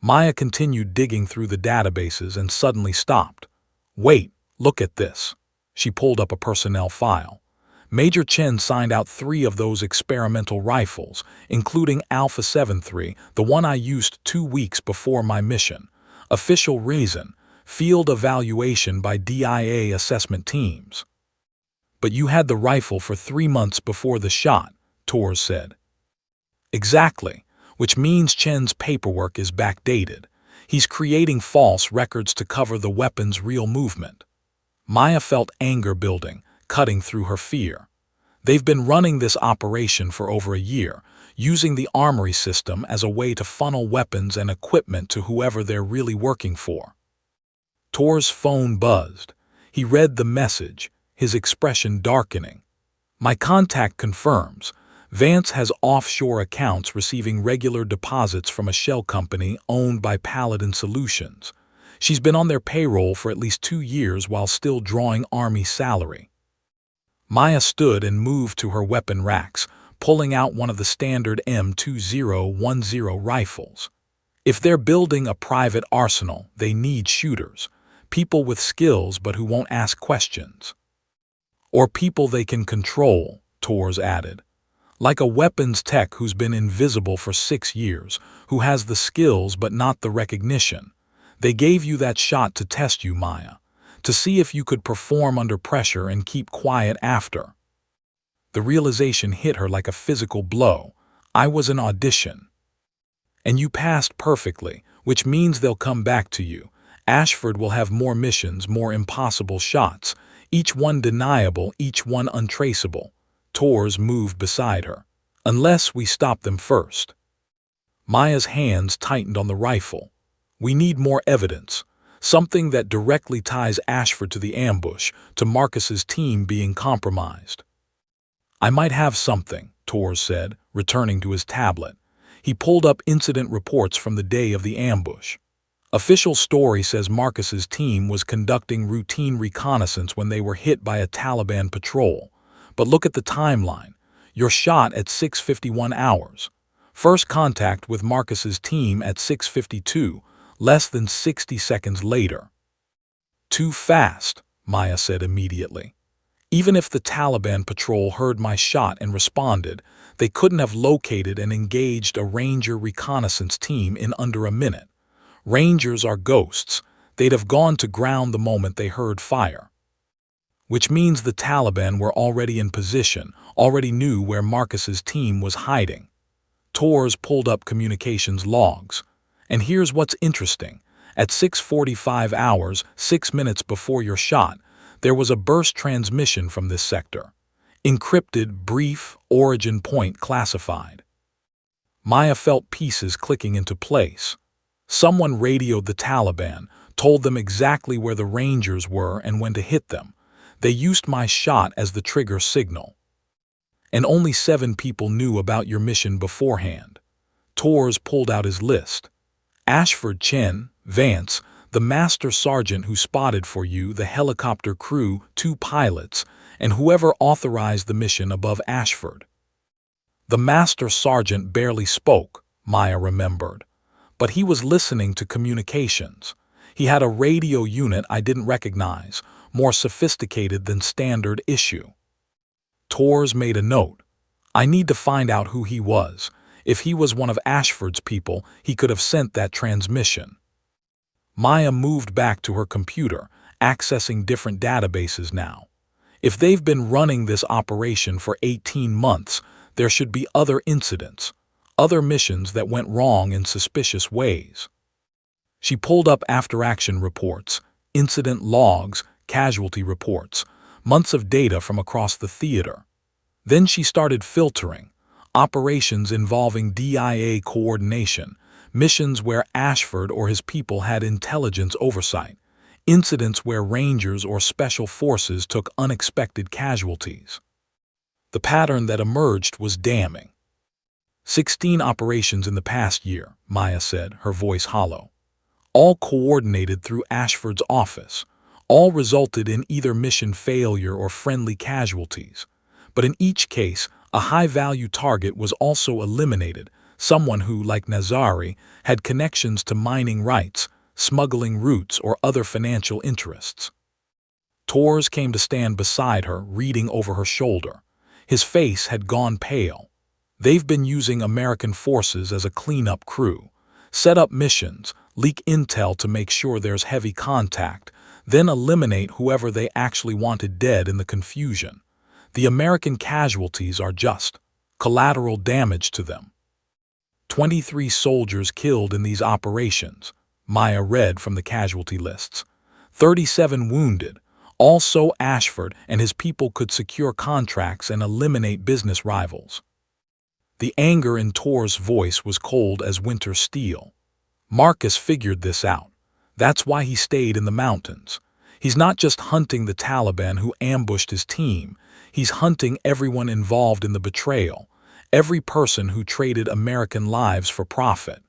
Speaker 1: Maya continued digging through the databases and suddenly stopped. Wait, look at this. She pulled up a personnel file. Major Chen signed out 3 of those experimental rifles, including Alpha 73, the one I used 2 weeks before my mission. Official reason: field evaluation by DIA assessment teams. But you had the rifle for 3 months before the shot, Torres said. Exactly, which means Chen's paperwork is backdated. He's creating false records to cover the weapon's real movement. Maya felt anger building, cutting through her fear. They've been running this operation for over a year, using the armory system as a way to funnel weapons and equipment to whoever they're really working for. Tor's phone buzzed. He read the message, his expression darkening. My contact confirms. Vance has offshore accounts receiving regular deposits from a shell company owned by Paladin Solutions. She's been on their payroll for at least 2 years while still drawing Army salary. Maya stood and moved to her weapon racks, pulling out one of the standard M2010 rifles. If they're building a private arsenal, they need shooters, people with skills but who won't ask questions. Or people they can control, Torres added. Like a weapons tech who's been invisible for 6 years, who has the skills but not the recognition. They gave you that shot to test you, Maya, to see if you could perform under pressure and keep quiet after. The realization hit her like a physical blow. I was an audition. And you passed perfectly, which means they'll come back to you. Ashford will have more missions, more impossible shots, each one deniable, each one untraceable. Torres moved beside her. Unless we stop them first. Maya's hands tightened on the rifle. We need more evidence. Something that directly ties Ashford to the ambush, to Marcus's team being compromised. I might have something, Torres said, returning to his tablet. He pulled up incident reports from the day of the ambush. Official story says Marcus's team was conducting routine reconnaissance when they were hit by a Taliban patrol. But look at the timeline. You're shot at 6:51 hours. First contact with Marcus's team at 6:52, less than 60 seconds later. Too fast, Maya said immediately. Even if the Taliban patrol heard my shot and responded, they couldn't have located and engaged a Ranger reconnaissance team in under a minute. Rangers are ghosts. They'd have gone to ground the moment they heard fire. Which means the Taliban were already in position, already knew where Marcus's team was hiding. Torres pulled up communications logs. And here's what's interesting. At 6:45 hours, 6 minutes before your shot, there was a burst transmission from this sector. Encrypted, brief, origin point classified. Maya felt pieces clicking into place. Someone radioed the Taliban, told them exactly where the Rangers were and when to hit them. They used my shot as the trigger signal. And only 7 people knew about your mission beforehand. Torres pulled out his list. Ashford, Chen, Vance, the master sergeant who spotted for you, the helicopter crew, 2 pilots, and whoever authorized the mission above Ashford. The master sergeant barely spoke, Maya remembered. But he was listening to communications. He had a radio unit I didn't recognize, more sophisticated than standard issue. Torres made a note. I need to find out who he was. If he was one of Ashford's people, he could have sent that transmission. Maya moved back to her computer, accessing different databases now. If they've been running this operation for 18 months, there should be other incidents, other missions that went wrong in suspicious ways. She pulled up after-action reports, incident logs, casualty reports, months of data from across the theater. Then she started filtering. Operations involving DIA coordination, missions where Ashford or his people had intelligence oversight, incidents where Rangers or Special Forces took unexpected casualties. The pattern that emerged was damning. 16 operations in the past year, Maya said, her voice hollow. All coordinated through Ashford's office. All resulted in either mission failure or friendly casualties. But in each case, a high-value target was also eliminated, someone who, like Nazari, had connections to mining rights, smuggling routes, or other financial interests. Torres came to stand beside her, reading over her shoulder. His face had gone pale. They've been using American forces as a cleanup crew. Set up missions, leak intel to make sure there's heavy contact, then eliminate whoever they actually wanted dead in the confusion. The American casualties are just collateral damage to them. 23 soldiers killed in these operations, Maya read from the casualty lists. 37 wounded. Also, Ashford and his people could secure contracts and eliminate business rivals. The anger in Tor's voice was cold as winter steel. Marcus figured this out. That's why he stayed in the mountains. He's not just hunting the Taliban who ambushed his team. He's hunting everyone involved in the betrayal, every person who traded American lives for profit.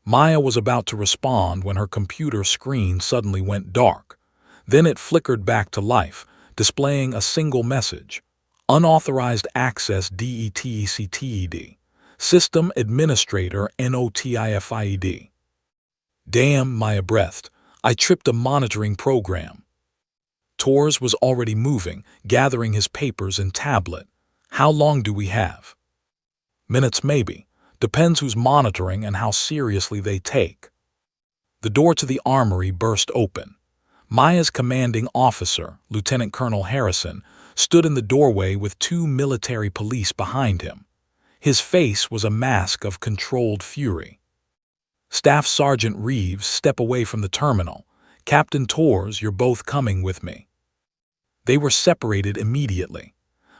Speaker 1: Maya was about to respond when her computer screen suddenly went dark. Then it flickered back to life, displaying a single message. Unauthorized access DETECTED. System Administrator NOTIFIED. Damn, Maya breathed. I tripped a monitoring program. Torres was already moving, gathering his papers and tablet. How long do we have? Minutes maybe. Depends who's monitoring and how seriously they take. The door to the armory burst open. Maya's commanding officer, Lieutenant Colonel Harrison, stood in the doorway with 2 military police behind him. His face was a mask of controlled fury. Staff Sergeant Reeves, step away from the terminal. Captain Torres, you're both coming with me. They were separated immediately.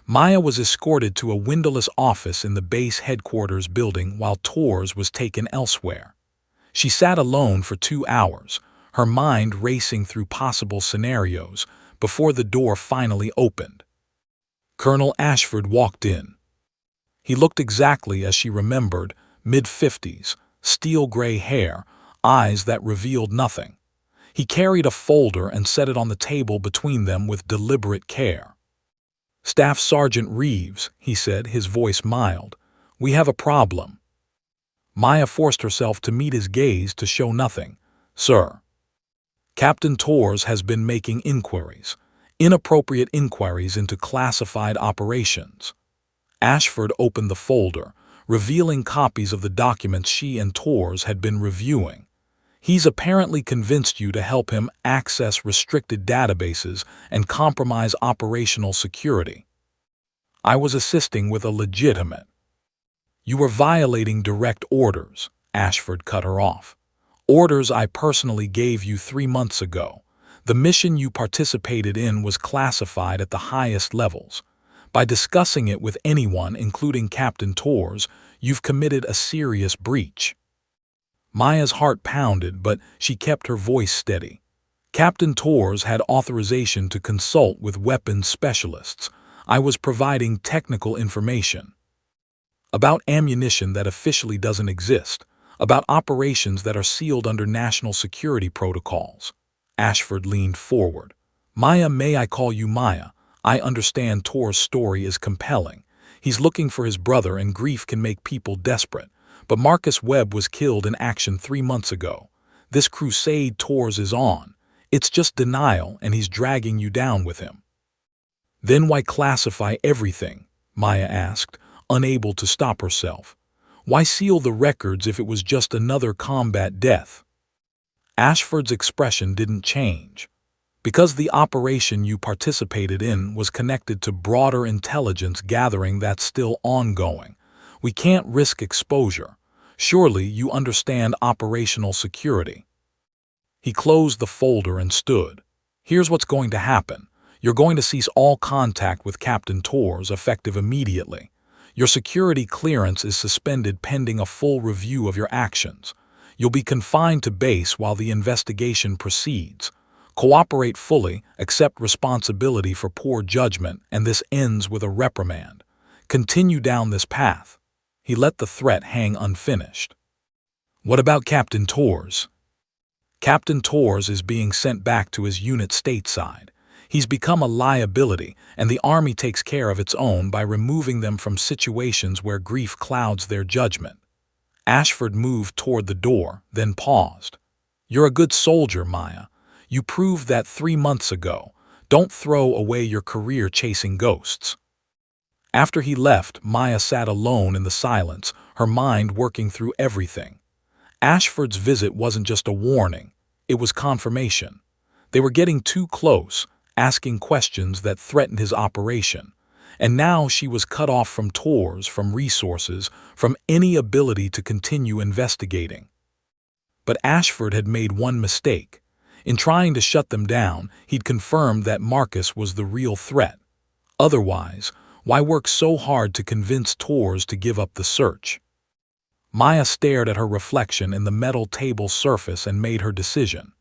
Speaker 1: Maya was escorted to a windowless office in the base headquarters building while Torres was taken elsewhere. She sat alone for 2 hours, her mind racing through possible scenarios, before the door finally opened. Colonel Ashford walked in. He looked exactly as she remembered, mid-50s, steel-gray hair, eyes that revealed nothing. He carried a folder and set it on the table between them with deliberate care. Staff Sergeant Reeves, he said, his voice mild, we have a problem. Maya forced herself to meet his gaze to show nothing. Sir. Captain Torres has been making inquiries, inappropriate inquiries into classified operations. Ashford opened the folder, revealing copies of the documents she and Torres had been reviewing. He's apparently convinced you to help him access restricted databases and compromise operational security. I was assisting with a legitimate. You were violating direct orders, Ashford cut her off. Orders I personally gave you 3 months ago. The mission you participated in was classified at the highest levels. By discussing it with anyone, including Captain Torres, you've committed a serious breach. Maya's heart pounded, but she kept her voice steady. Captain Torres had authorization to consult with weapons specialists. I was providing technical information about ammunition that officially doesn't exist, about operations that are sealed under national security protocols. Ashford leaned forward. Maya, may I call you Maya? I understand Tor's story is compelling. He's looking for his brother and grief can make people desperate. But Marcus Webb was killed in action 3 months ago. This crusade Torres is on. It's just denial and he's dragging you down with him. Then why classify everything? Maya asked, unable to stop herself. Why seal the records if it was just another combat death? Ashford's expression didn't change. Because the operation you participated in was connected to broader intelligence gathering that's still ongoing. We can't risk exposure. Surely you understand operational security. He closed the folder and stood. Here's what's going to happen. You're going to cease all contact with Captain Torres effective immediately. Your security clearance is suspended pending a full review of your actions. You'll be confined to base while the investigation proceeds. Cooperate fully, accept responsibility for poor judgment, and this ends with a reprimand. Continue down this path. He let the threat hang unfinished. What about Captain Torres? Captain Torres is being sent back to his unit stateside. He's become a liability, and the army takes care of its own by removing them from situations where grief clouds their judgment. Ashford moved toward the door, then paused. You're a good soldier, Maya. You proved that 3 months ago. Don't throw away your career chasing ghosts. After he left, Maya sat alone in the silence, her mind working through everything. Ashford's visit wasn't just a warning, it was confirmation. They were getting too close, asking questions that threatened his operation. And now she was cut off from tours, from resources, from any ability to continue investigating. But Ashford had made one mistake. In trying to shut them down, he'd confirmed that Marcus was the real threat. Otherwise, why work so hard to convince Torres to give up the search? Maya stared at her reflection in the metal table surface and made her decision.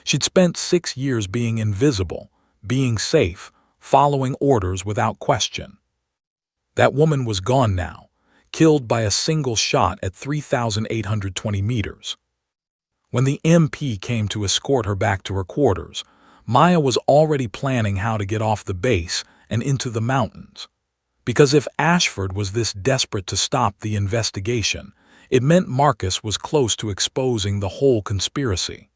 Speaker 1: She'd spent 6 years being invisible, being safe, following orders without question. That woman was gone now, killed by a single shot at 3,820 meters. When the MP came to escort her back to her quarters, Maya was already planning how to get off the base and into the mountains. Because if Ashford was this desperate to stop the investigation, it meant Marcus was close to exposing the whole conspiracy.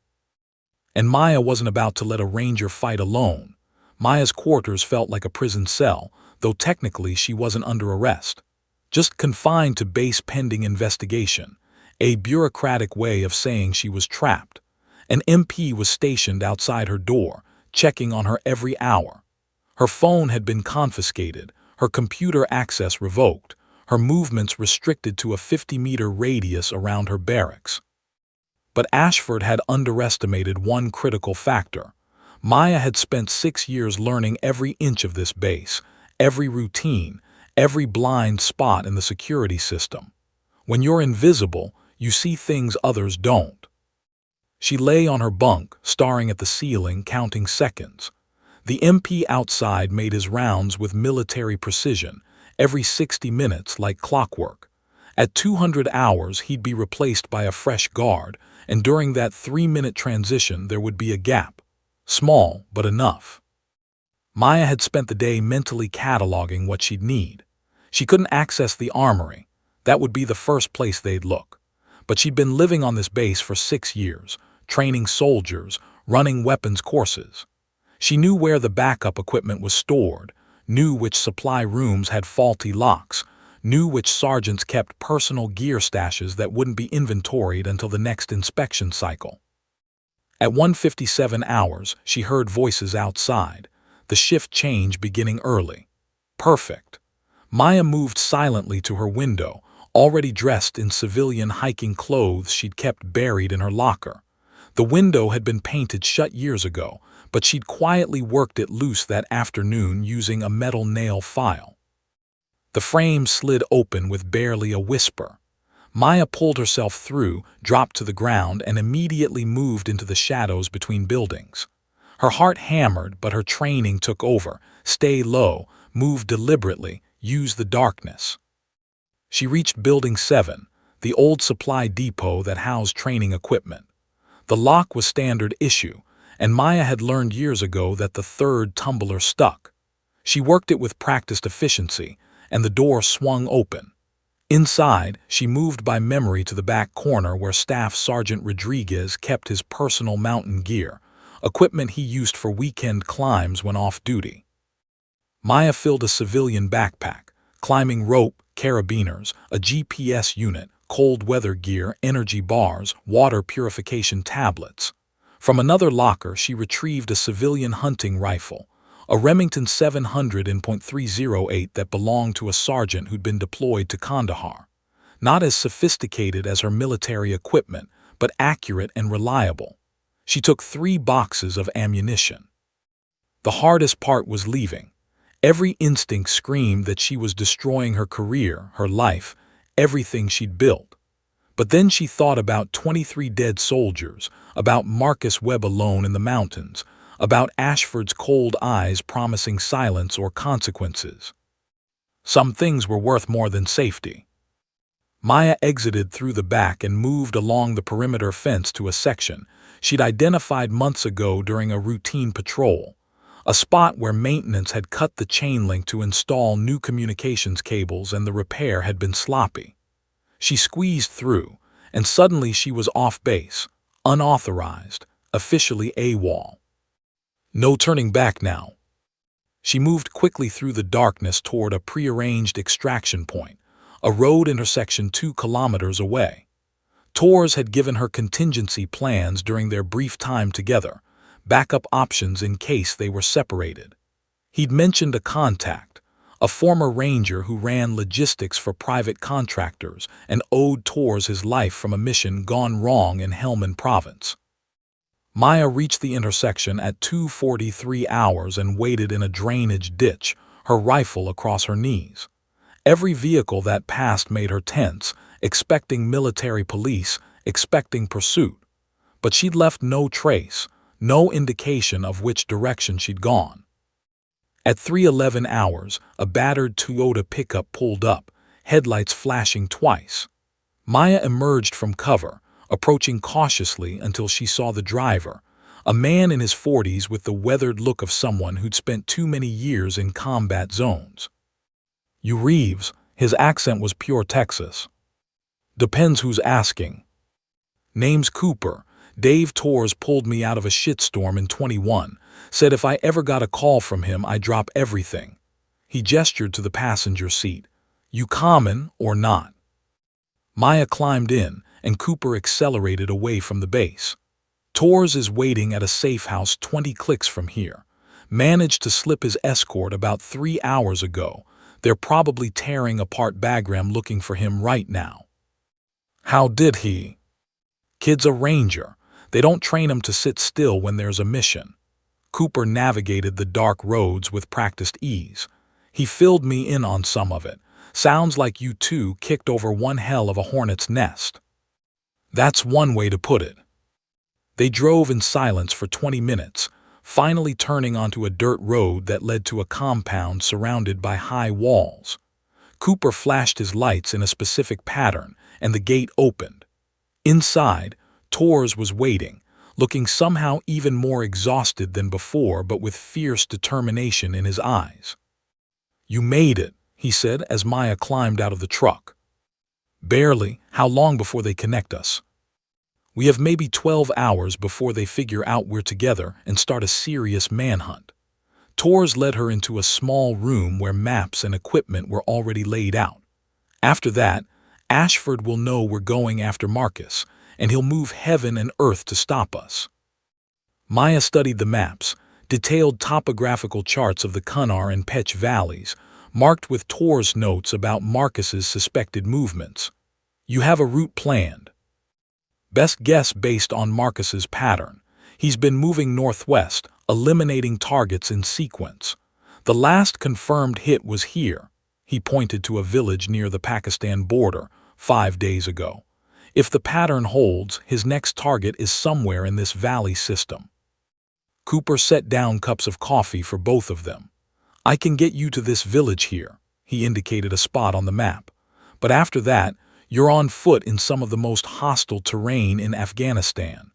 Speaker 1: And Maya wasn't about to let a ranger fight alone. Maya's quarters felt like a prison cell, though technically she wasn't under arrest. Just confined to base pending investigation, a bureaucratic way of saying she was trapped. An MP was stationed outside her door, checking on her every hour. Her phone had been confiscated, her computer access revoked, her movements restricted to a 50-meter radius around her barracks. But Ashford had underestimated one critical factor. Maya had spent 6 years learning every inch of this base, every routine, every blind spot in the security system. When you're invisible, you see things others don't. She lay on her bunk, staring at the ceiling, counting seconds. The MP outside made his rounds with military precision, every 60 minutes like clockwork. At 200 hours, he'd be replaced by a fresh guard, and during that 3-minute transition there would be a gap. Small, but enough. Maya had spent the day mentally cataloging what she'd need. She couldn't access the armory. That would be the first place they'd look. But she'd been living on this base for 6 years, training soldiers, running weapons courses. She knew where the backup equipment was stored, knew which supply rooms had faulty locks, knew which sergeants kept personal gear stashes that wouldn't be inventoried until the next inspection cycle. At 1:57 hours, she heard voices outside, the shift change beginning early. Perfect. Maya moved silently to her window, already dressed in civilian hiking clothes she'd kept buried in her locker. The window had been painted shut years ago, but she'd quietly worked it loose that afternoon using a metal nail file. The frame slid open with barely a whisper. Maya pulled herself through, dropped to the ground, and immediately moved into the shadows between buildings. Her heart hammered, but her training took over. Stay low, move deliberately, use the darkness. She reached Building 7, the old supply depot that housed training equipment. The lock was standard issue, and Maya had learned years ago that the third tumbler stuck. She worked it with practiced efficiency, and the door swung open. Inside, she moved by memory to the back corner where Staff Sergeant Rodriguez kept his personal mountain gear, equipment he used for weekend climbs when off duty. Maya filled a civilian backpack, climbing rope, carabiners, a GPS unit, cold weather gear, energy bars, water purification tablets. From another locker, she retrieved a civilian hunting rifle, a Remington 700 in .308 that belonged to a sergeant who'd been deployed to Kandahar. Not as sophisticated as her military equipment, but accurate and reliable. She took 3 boxes of ammunition. The hardest part was leaving. Every instinct screamed that she was destroying her career, her life, everything she'd built. But then she thought about 23 dead soldiers, about Marcus Webb alone in the mountains, about Ashford's cold eyes promising silence or consequences. Some things were worth more than safety. Maya exited through the back and moved along the perimeter fence to a section she'd identified months ago during a routine patrol, a spot where maintenance had cut the chain link to install new communications cables and the repair had been sloppy. She squeezed through, and suddenly she was off base, unauthorized, officially AWOL. No turning back now. She moved quickly through the darkness toward a prearranged extraction point, a road intersection 2 kilometers away. Tors had given her contingency plans during their brief time together, backup options in case they were separated. He'd mentioned a contact, a former ranger who ran logistics for private contractors and owed Tors his life from a mission gone wrong in Helmand Province. Maya reached the intersection at 2:43 hours and waited in a drainage ditch, her rifle across her knees. Every vehicle that passed made her tense, expecting military police, expecting pursuit. But she'd left no trace, no indication of which direction she'd gone. At 3:11 hours, a battered Toyota pickup pulled up, headlights flashing twice. Maya emerged from cover, approaching cautiously until she saw the driver, a man in his 40s with the weathered look of someone who'd spent too many years in combat zones. "You Reeves," his accent was pure Texas. "Depends who's asking." "Name's Cooper. Dave Tors pulled me out of a shitstorm in 21, said if I ever got a call from him I'd drop everything." He gestured to the passenger seat. "You common or not?" Maya climbed in, and Cooper accelerated away from the base. "Tors is waiting at a safe house 20 clicks from here. Managed to slip his escort about 3 hours ago. They're probably tearing apart Bagram looking for him right now." "How did he?" "Kid's a ranger. They don't train him to sit still when there's a mission." Cooper navigated the dark roads with practiced ease. "He filled me in on some of it. Sounds like you two kicked over one hell of a hornet's nest." "That's one way to put it." They drove in silence for 20 minutes, finally turning onto a dirt road that led to a compound surrounded by high walls. Cooper flashed his lights in a specific pattern, and the gate opened. Inside, Tors was waiting, looking somehow even more exhausted than before but with fierce determination in his eyes. "You made it," he said as Maya climbed out of the truck. "Barely. How long before they connect us?" "We have maybe 12 hours before they figure out we're together and start a serious manhunt." Tors led her into a small room where maps and equipment were already laid out. "After that, Ashford will know we're going after Marcus, and he'll move heaven and earth to stop us." Maya studied the maps, detailed topographical charts of the Cunnar and Petch valleys, marked with Tors notes about Marcus's suspected movements. "You have a route planned?" "Best guess based on Marcus's pattern. He's been moving northwest, eliminating targets in sequence. The last confirmed hit was here." He pointed to a village near the Pakistan border, 5 days ago. "If the pattern holds, his next target is somewhere in this valley system." Cooper set down cups of coffee for both of them. "I can get you to this village here." He indicated a spot on the map. "But after that, you're on foot in some of the most hostile terrain in Afghanistan.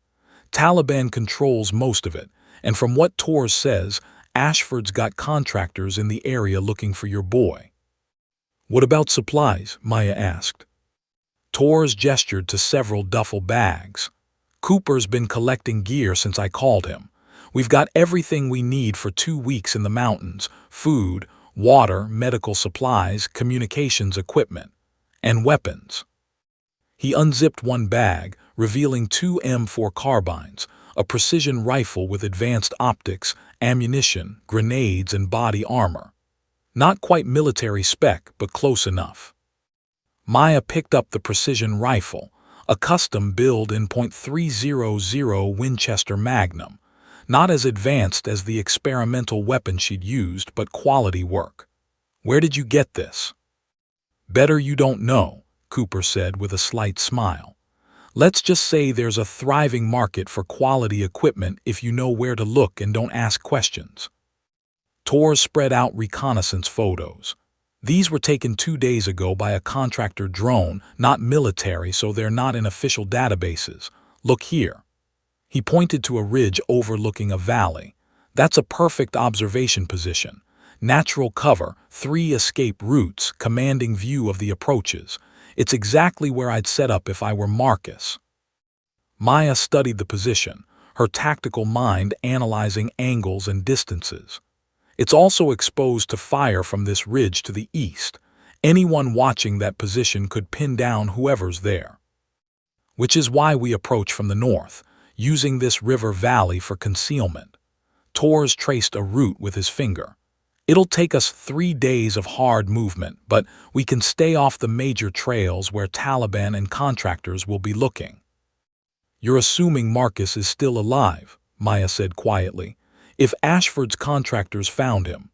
Speaker 1: Taliban controls most of it, and from what Tors says, Ashford's got contractors in the area looking for your boy." "What about supplies?" Maya asked. Tors gestured to several duffel bags. "Cooper's been collecting gear since I called him. We've got everything we need for 2 weeks in the mountains: food, water, medical supplies, communications equipment, and weapons." He unzipped one bag, revealing 2 M4 carbines, a precision rifle with advanced optics, ammunition, grenades, and body armor. Not quite military spec, but close enough. Maya picked up the precision rifle, a custom build in .300 Winchester Magnum, not as advanced as the experimental weapon she'd used, but quality work. "Where did you get this?" "Better you don't know," Cooper said with a slight smile. "Let's just say there's a thriving market for quality equipment if you know where to look and don't ask questions." Tors spread out reconnaissance photos. These were taken 2 days ago by a contractor drone, not military, so they're not in official databases. Look here." He pointed to a ridge overlooking a valley. "That's a perfect observation position. Natural cover, 3 escape routes, commanding view of the approaches. It's exactly where I'd set up if I were Marcus." Maya studied the position, her tactical mind analyzing angles and distances. "It's also exposed to fire from this ridge to the east. Anyone watching that position could pin down whoever's there. Which is why we approach from the north, using this river valley for concealment." Torres traced a route with his finger. "It'll take us 3 days of hard movement, but we can stay off the major trails where Taliban and contractors will be looking." "You're assuming Marcus is still alive," Maya said quietly. "If Ashford's contractors found him."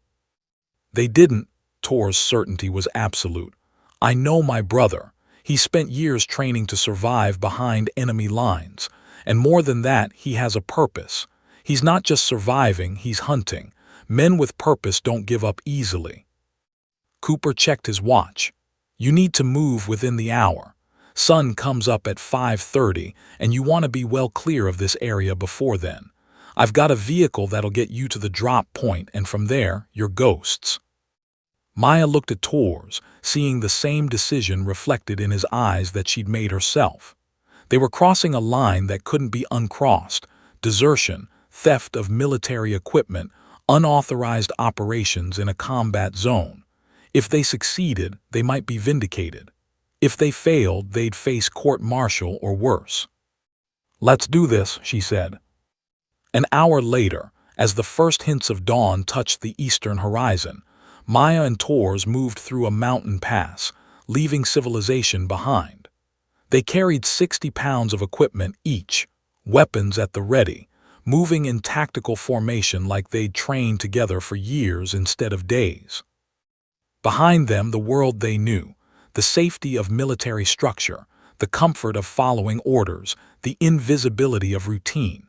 Speaker 1: "They didn't." Tor's certainty was absolute. "I know my brother. He spent years training to survive behind enemy lines. And more than that, he has a purpose. He's not just surviving, he's hunting. Men with purpose don't give up easily." Cooper checked his watch. "You need to move within the hour. Sun comes up at 5:30, and you want to be well clear of this area before then. I've got a vehicle that'll get you to the drop point, and from there, you're ghosts." Maya looked at Torres, seeing the same decision reflected in his eyes that she'd made herself. They were crossing a line that couldn't be uncrossed: desertion, theft of military equipment, unauthorized operations in a combat zone. If they succeeded, they might be vindicated. If they failed, they'd face court-martial or worse. "Let's do this," she said. An hour later, as the first hints of dawn touched the eastern horizon, Maya and Torres moved through a mountain pass, leaving civilization behind. They carried 60 pounds of equipment each, weapons at the ready, moving in tactical formation like they'd trained together for years instead of days. Behind them, the world they knew, the safety of military structure, the comfort of following orders, the invisibility of routine.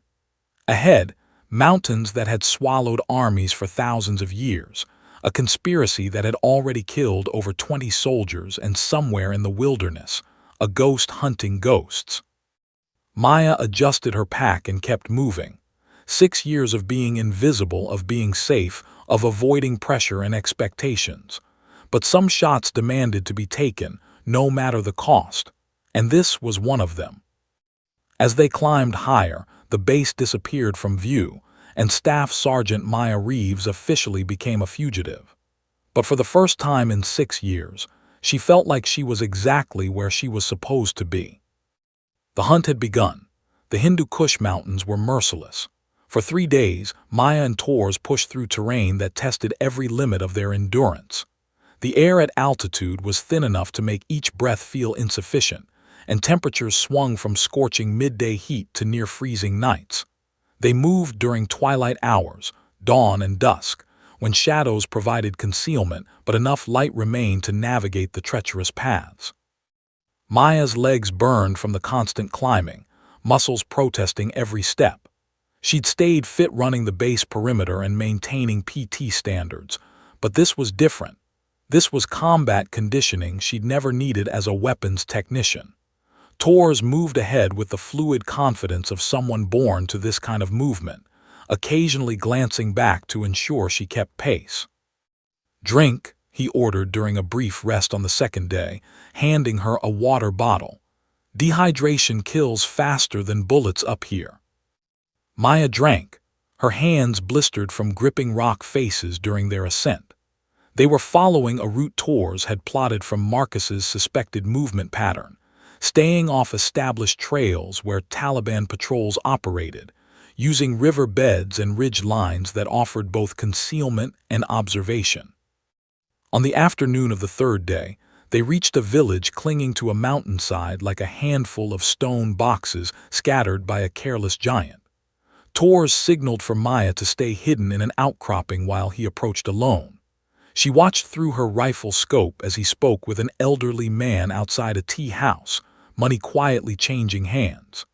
Speaker 1: Ahead, mountains that had swallowed armies for thousands of years, a conspiracy that had already killed over 20 soldiers, and somewhere in the wilderness, a ghost hunting ghosts. Maya adjusted her pack and kept moving. 6 years of being invisible, of being safe, of avoiding pressure and expectations. But some shots demanded to be taken, no matter the cost, and this was one of them. As they climbed higher, the base disappeared from view, and Staff Sergeant Maya Reeves officially became a fugitive. But for the first time in 6 years, she felt like she was exactly where she was supposed to be. The hunt had begun. The Hindu Kush Mountains were merciless. For 3 days, Maya and Torres pushed through terrain that tested every limit of their endurance. The air at altitude was thin enough to make each breath feel insufficient, and temperatures swung from scorching midday heat to near-freezing nights. They moved during twilight hours, dawn and dusk, when shadows provided concealment but enough light remained to navigate the treacherous paths. Maya's legs burned from the constant climbing, muscles protesting every step. She'd stayed fit running the base perimeter and maintaining PT standards, but this was different. This was combat conditioning she'd never needed as a weapons technician. Torres moved ahead with the fluid confidence of someone born to this kind of movement, occasionally glancing back to ensure she kept pace. "Drink," he ordered during a brief rest on the second day, handing her a water bottle. "Dehydration kills faster than bullets up here." Maya drank, her hands blistered from gripping rock faces during their ascent. They were following a route Torres had plotted from Marcus's suspected movement pattern, staying off established trails where Taliban patrols operated, using river beds and ridge lines that offered both concealment and observation. On the afternoon of the third day, they reached a village clinging to a mountainside like a handful of stone boxes scattered by a careless giant. Torres signaled for Maya to stay hidden in an outcropping while he approached alone. She watched through her rifle scope as he spoke with an elderly man outside a tea house, money quietly changing hands.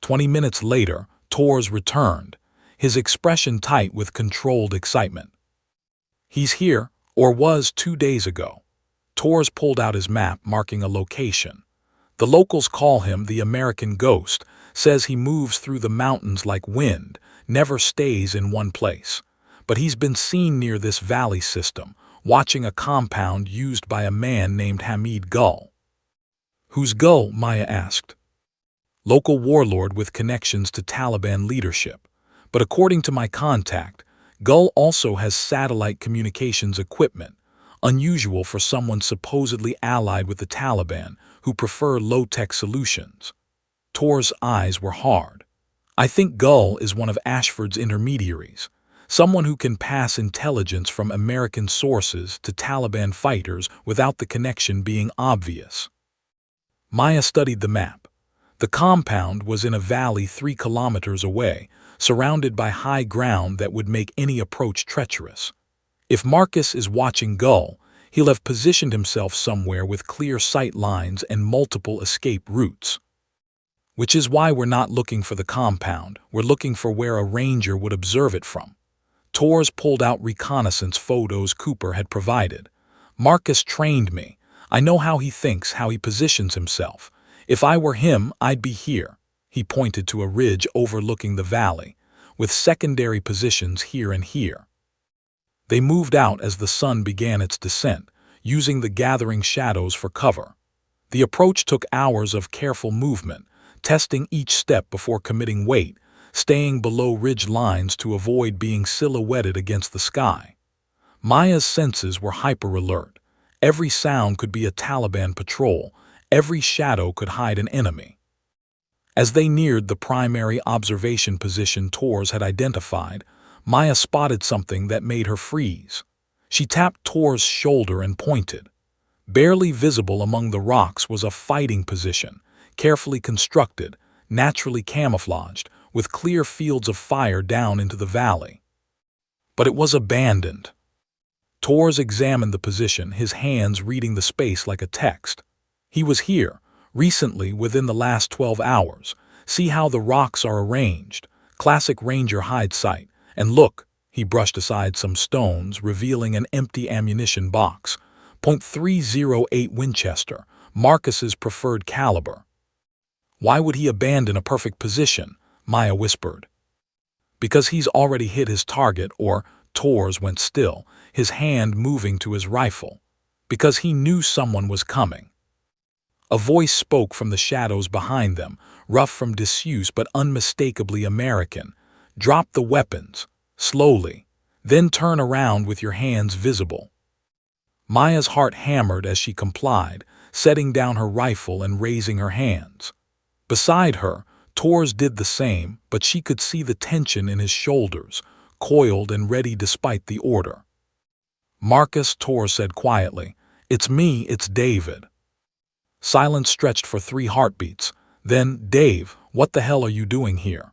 Speaker 1: 20 minutes later, Torres returned, his expression tight with controlled excitement. "He's here," Or was 2 days ago. Torres pulled out his map marking a location. The locals call him the American Ghost, says he moves through the mountains like wind, never stays in one place. But he's been seen near this valley system, watching a compound used by a man named Hamid Gul. Who's Gul? Maya asked. Local warlord with connections to Taliban leadership. But according to my contact, Gul also has satellite communications equipment, unusual for someone supposedly allied with the Taliban who prefer low-tech solutions. Tor's eyes were hard. I think Gul is one of Ashford's intermediaries, someone who can pass intelligence from American sources to Taliban fighters without the connection being obvious. Maya studied the map. The compound was in a valley 3 kilometers away, surrounded by high ground that would make any approach treacherous. If Marcus is watching Gul, he'll have positioned himself somewhere with clear sight lines and multiple escape routes. Which is why we're not looking for the compound, we're looking for where a ranger would observe it from. Torres pulled out reconnaissance photos Cooper had provided. Marcus trained me. I know how he thinks, how he positions himself. If I were him, I'd be here. He pointed to a ridge overlooking the valley, with secondary positions here and here. They moved out as the sun began its descent, using the gathering shadows for cover. The approach took hours of careful movement, testing each step before committing weight, staying below ridge lines to avoid being silhouetted against the sky. Maya's senses were hyper-alert. Every sound could be a Taliban patrol, every shadow could hide an enemy. As they neared the primary observation position Torres had identified, Maya spotted something that made her freeze. She tapped Torres' shoulder and pointed. Barely visible among the rocks was a fighting position, carefully constructed, naturally camouflaged, with clear fields of fire down into the valley. But it was abandoned. Torres examined the position, his hands reading the space like a text. He was here, recently, within the last 12 hours. See how the rocks are arranged. Classic ranger hide site. And look, he brushed aside some stones, revealing an empty ammunition box. .308 Winchester, Marcus's preferred caliber. Why would he abandon a perfect position? Maya whispered. Because he's already hit his target, or Torres went still, his hand moving to his rifle. Because he knew someone was coming. A voice spoke from the shadows behind them, rough from disuse but unmistakably American. Drop the weapons, slowly, then turn around with your hands visible. Maya's heart hammered as she complied, setting down her rifle and raising her hands. Beside her, Torres did the same, but she could see the tension in his shoulders, coiled and ready despite the order. Marcus, Torres said quietly, "It's me, it's David." Silence stretched for 3 heartbeats. Then, "Dave, what the hell are you doing here?"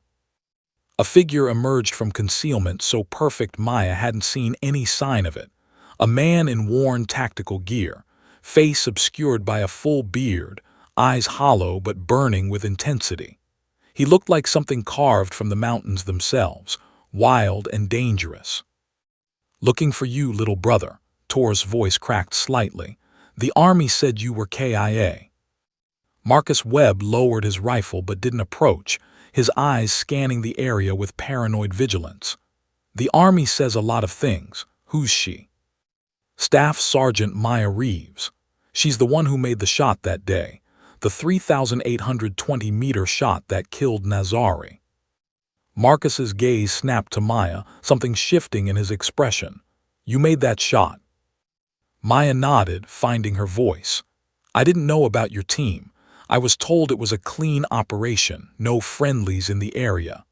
Speaker 1: A figure emerged from concealment so perfect Maya hadn't seen any sign of it. A man in worn tactical gear, face obscured by a full beard, eyes hollow but burning with intensity. He looked like something carved from the mountains themselves, wild and dangerous. "Looking for you, little brother," Tor's voice cracked slightly. "The army said you were KIA." Marcus Webb lowered his rifle but didn't approach, his eyes scanning the area with paranoid vigilance. "The army says a lot of things. Who's she?" "Staff Sergeant Maya Reeves. She's the one who made the shot that day, the 3,820-meter shot that killed Nazari." Marcus's gaze snapped to Maya, something shifting in his expression. "You made that shot?" Maya nodded, finding her voice. "I didn't know about your team. I was told it was a clean operation, no friendlies in the area."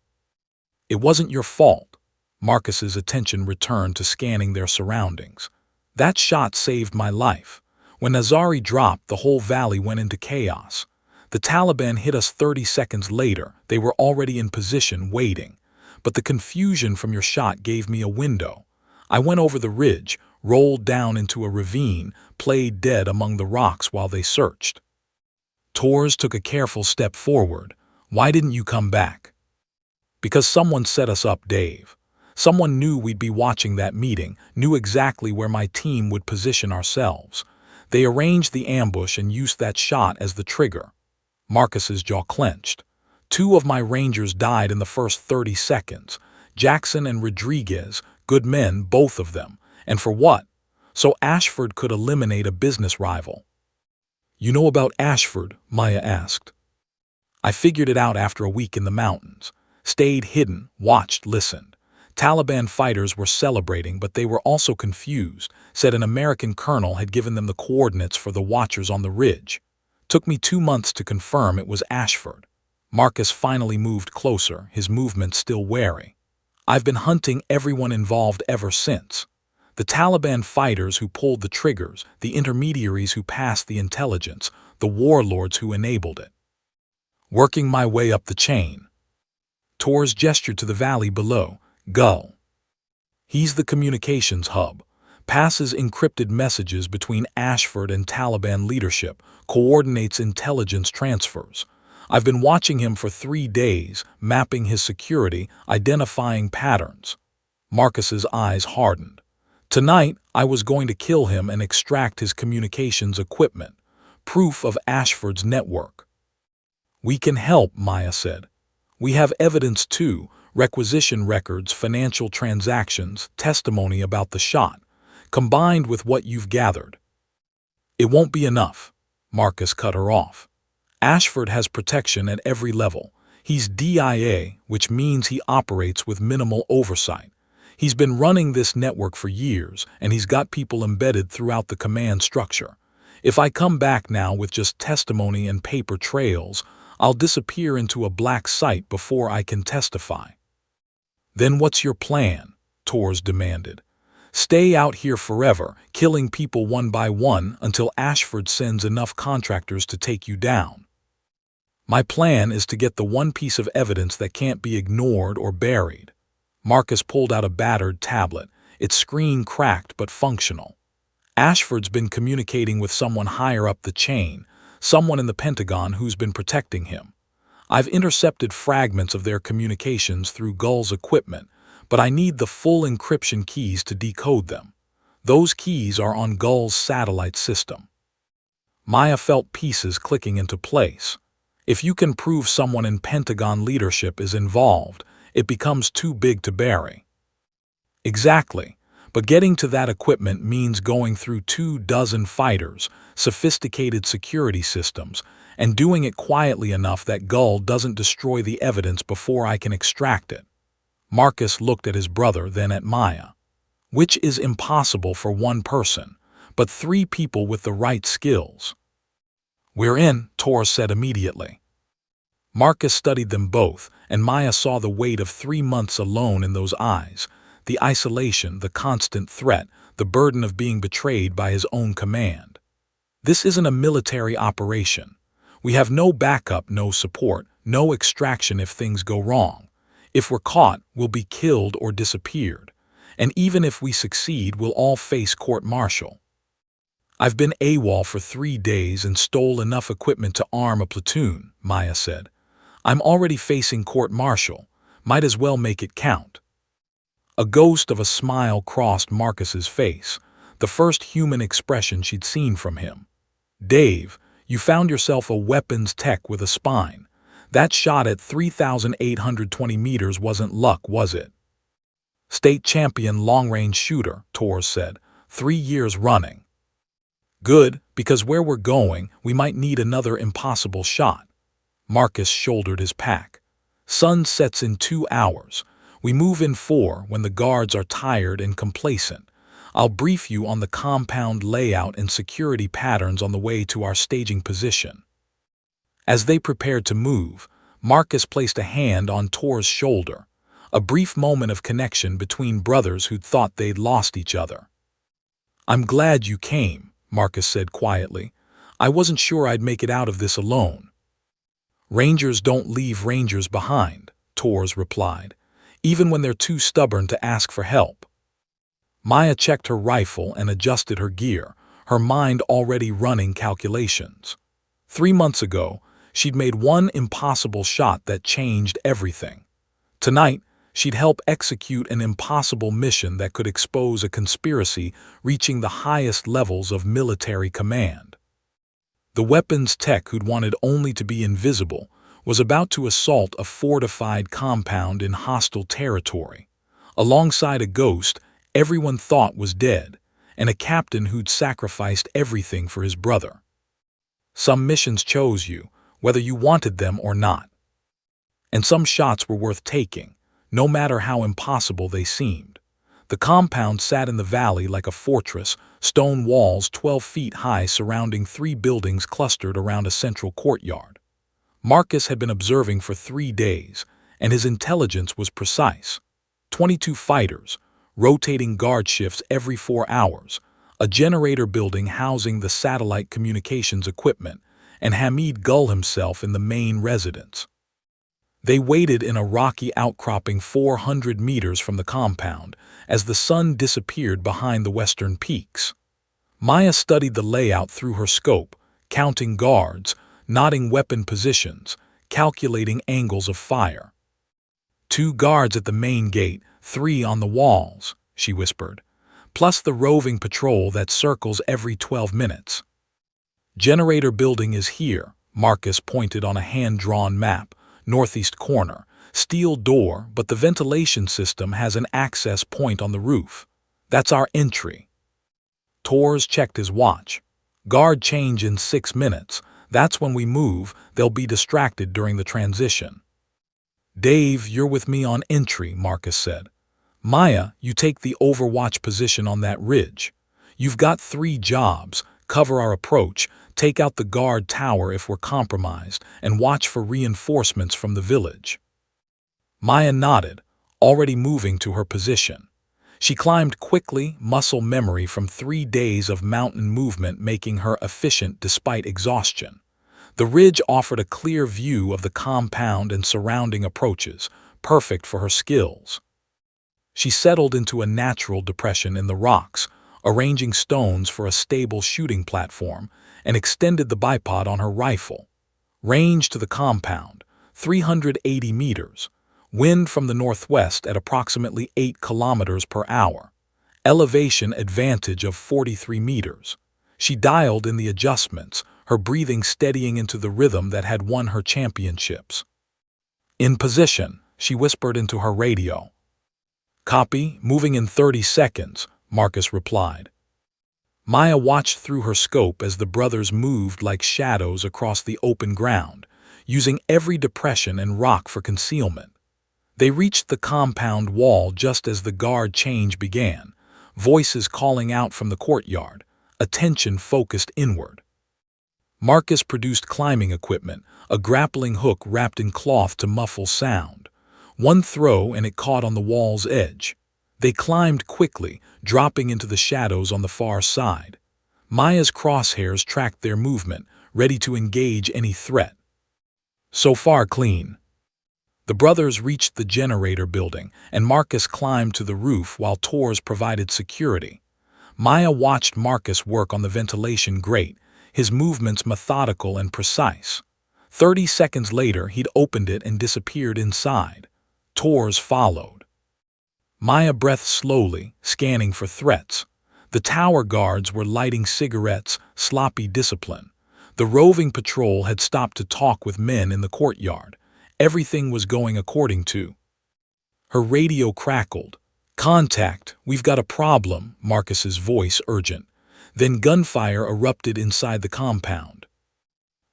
Speaker 1: "It wasn't your fault." Marcus's attention returned to scanning their surroundings. "That shot saved my life. When Nazari dropped, the whole valley went into chaos. The Taliban hit us 30 seconds later. They were already in position, waiting. But the confusion from your shot gave me a window. I went over the ridge, rolled down into a ravine, played dead among the rocks while they searched." Torres took a careful step forward. "Why didn't you come back?" "Because someone set us up, Dave. Someone knew we'd be watching that meeting, knew exactly where my team would position ourselves. They arranged the ambush and used that shot as the trigger. Marcus's jaw clenched. 2 of my Rangers died in the first 30 seconds. Jackson and Rodriguez, good men, both of them. And for what? So Ashford could eliminate a business rival. You know about Ashford? Maya asked. I figured it out after a week in the mountains. Stayed hidden, watched, listened. Taliban fighters were celebrating, but they were also confused, said an American colonel had given them the coordinates for the watchers on the ridge. Took me 2 months to confirm it was Ashford. Marcus finally moved closer, his movements still wary. I've been hunting everyone involved ever since. The Taliban fighters who pulled the triggers, the intermediaries who passed the intelligence, the warlords who enabled it. Working my way up the chain. Torres gestured to the valley below. Gull. He's the communications hub. Passes encrypted messages between Ashford and Taliban leadership, coordinates intelligence transfers. I've been watching him for 3 days, mapping his security, identifying patterns. Marcus's eyes hardened. Tonight, I was going to kill him and extract his communications equipment, proof of Ashford's network. We can help, Maya said. We have evidence too, requisition records, financial transactions, testimony about the shot, combined with what you've gathered. It won't be enough. Marcus cut her off. Ashford has protection at every level. He's DIA, which means he operates with minimal oversight. He's been running this network for years, and he's got people embedded throughout the command structure. If I come back now with just testimony and paper trails, I'll disappear into a black site before I can testify. Then what's your plan? Torres demanded. Stay out here forever, killing people one by one until Ashford sends enough contractors to take you down. My plan is to get the one piece of evidence that can't be ignored or buried. Marcus pulled out a battered tablet, its screen cracked but functional. Ashford's been communicating with someone higher up the chain, someone in the Pentagon who's been protecting him. I've intercepted fragments of their communications through Gull's equipment, but I need the full encryption keys to decode them. Those keys are on Gull's satellite system. Maya felt pieces clicking into place. If you can prove someone in Pentagon leadership is involved, it becomes too big to bury. Exactly, but getting to that equipment means going through 24 fighters, sophisticated security systems, and doing it quietly enough that Gull doesn't destroy the evidence before I can extract it. Marcus looked at his brother, then at Maya. Which is impossible for one person, but 3 people with the right skills. We're in, Torres said immediately. Marcus studied them both, and Maya saw the weight of 3 months alone in those eyes, the isolation, the constant threat, the burden of being betrayed by his own command. This isn't a military operation. We have no backup, no support, no extraction if things go wrong. If we're caught, we'll be killed or disappeared. And even if we succeed, we'll all face court-martial. I've been AWOL for 3 days and stole enough equipment to arm a platoon, Maya said. I'm already facing court-martial. Might as well make it count. A ghost of a smile crossed Marcus's face, the first human expression she'd seen from him. Dave, you found yourself a weapons tech with a spine. That shot at 3,820 meters wasn't luck, was it? State champion long-range shooter, Torres said, 3 years running. Good, because where we're going, we might need another impossible shot. Marcus shouldered his pack. Sun sets in 2 hours. We move in 4 when the guards are tired and complacent. I'll brief you on the compound layout and security patterns on the way to our staging position. As they prepared to move, Marcus placed a hand on Tor's shoulder, a brief moment of connection between brothers who'd thought they'd lost each other. I'm glad you came, Marcus said quietly. I wasn't sure I'd make it out of this alone. Rangers don't leave Rangers behind, Torres replied, even when they're too stubborn to ask for help. Maya checked her rifle and adjusted her gear, her mind already running calculations. 3 months ago, she'd made one impossible shot that changed everything. Tonight, She'd help execute an impossible mission that could expose a conspiracy reaching the highest levels of military command. The weapons tech who'd wanted only to be invisible was about to assault a fortified compound in hostile territory. Alongside a ghost everyone thought was dead, and a captain who'd sacrificed everything for his brother. Some missions chose you, whether you wanted them or not. And some shots were worth taking, no matter how impossible they seemed. The compound sat in the valley like a fortress, stone walls 12 feet high surrounding 3 buildings clustered around a central courtyard. Marcus had been observing for 3 days, and his intelligence was precise. 22 fighters, rotating guard shifts every 4 hours, a generator building housing the satellite communications equipment, and Hamid Gull himself in the main residence. They waited in a rocky outcropping 400 meters from the compound as the sun disappeared behind the western peaks. Maya studied the layout through her scope, counting guards, noting weapon positions, calculating angles of fire. 2 guards at the main gate, 3 on the walls, she whispered, plus the roving patrol that circles every 12 minutes. Generator building is here, Marcus pointed on a hand-drawn map, northeast corner, steel door, but the ventilation system has an access point on the roof. That's our entry. Torres checked his watch. Guard change in 6 minutes. That's when we move. They'll be distracted during the transition. Dave, you're with me on entry, Marcus said. Maya, you take the overwatch position on that ridge. You've got 3 jobs. Cover our approach, take out the guard tower if we're compromised, and watch for reinforcements from the village. Maya nodded, already moving to her position. She climbed quickly, muscle memory from 3 days of mountain movement making her efficient despite exhaustion. The ridge offered a clear view of the compound and surrounding approaches, perfect for her skills. She settled into a natural depression in the rocks, arranging stones for a stable shooting platform, and extended the bipod on her rifle. Range to the compound, 380 meters. Wind from the northwest at approximately 8 kilometers per hour. Elevation advantage of 43 meters. She dialed in the adjustments, her breathing steadying into the rhythm that had won her championships. In position, she whispered into her radio. Copy, moving in 30 seconds, Marcus replied. Maya watched through her scope as the brothers moved like shadows across the open ground, using every depression and rock for concealment. They reached the compound wall just as the guard change began, voices calling out from the courtyard, attention focused inward. Marcus produced climbing equipment, a grappling hook wrapped in cloth to muffle sound. One throw and it caught on the wall's edge. They climbed quickly, dropping into the shadows on the far side. Maya's crosshairs tracked their movement, ready to engage any threat. So far clean. The brothers reached the generator building, and Marcus climbed to the roof while Torres provided security. Maya watched Marcus work on the ventilation grate, his movements methodical and precise. 30 seconds later, he'd opened it and disappeared inside. Torres followed. Maya breathed slowly, scanning for threats. The tower guards were lighting cigarettes, sloppy discipline. The roving patrol had stopped to talk with men in the courtyard. Everything was going according to. Her radio crackled. Contact, we've got a problem, Marcus's voice urgent. Then gunfire erupted inside the compound.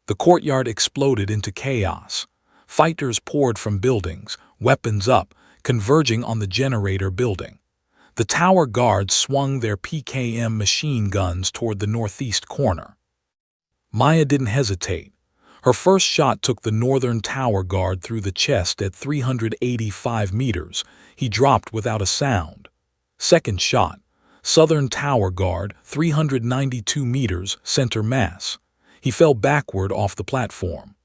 Speaker 1: The courtyard exploded into chaos. Fighters poured from buildings, weapons up, converging on the generator building. The tower guards swung their PKM machine guns toward the northeast corner. Maya didn't hesitate. Her first shot took the northern tower guard through the chest at 385 meters. He dropped without a sound. Second shot, southern tower guard, 392 meters, center mass. He fell backward off the platform.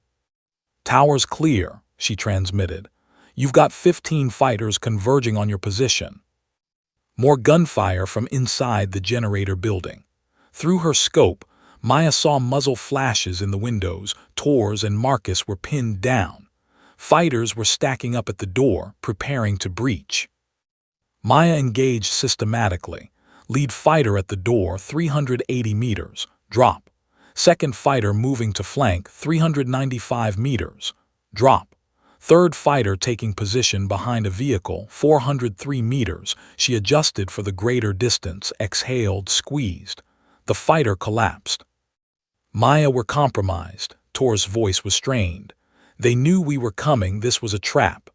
Speaker 1: Tower's clear, she transmitted. You've got 15 fighters converging on your position. More gunfire from inside the generator building. Through her scope, Maya saw muzzle flashes in the windows. Torres and Marcus were pinned down. Fighters were stacking up at the door, preparing to breach. Maya engaged systematically. Lead fighter at the door, 380 meters. Drop. Second fighter moving to flank, 395 meters. Drop. Third fighter taking position behind a vehicle, 403 meters. She adjusted for the greater distance, exhaled, squeezed. The fighter collapsed. Maya were compromised. Tor's voice was strained. They knew we were coming, this was a trap.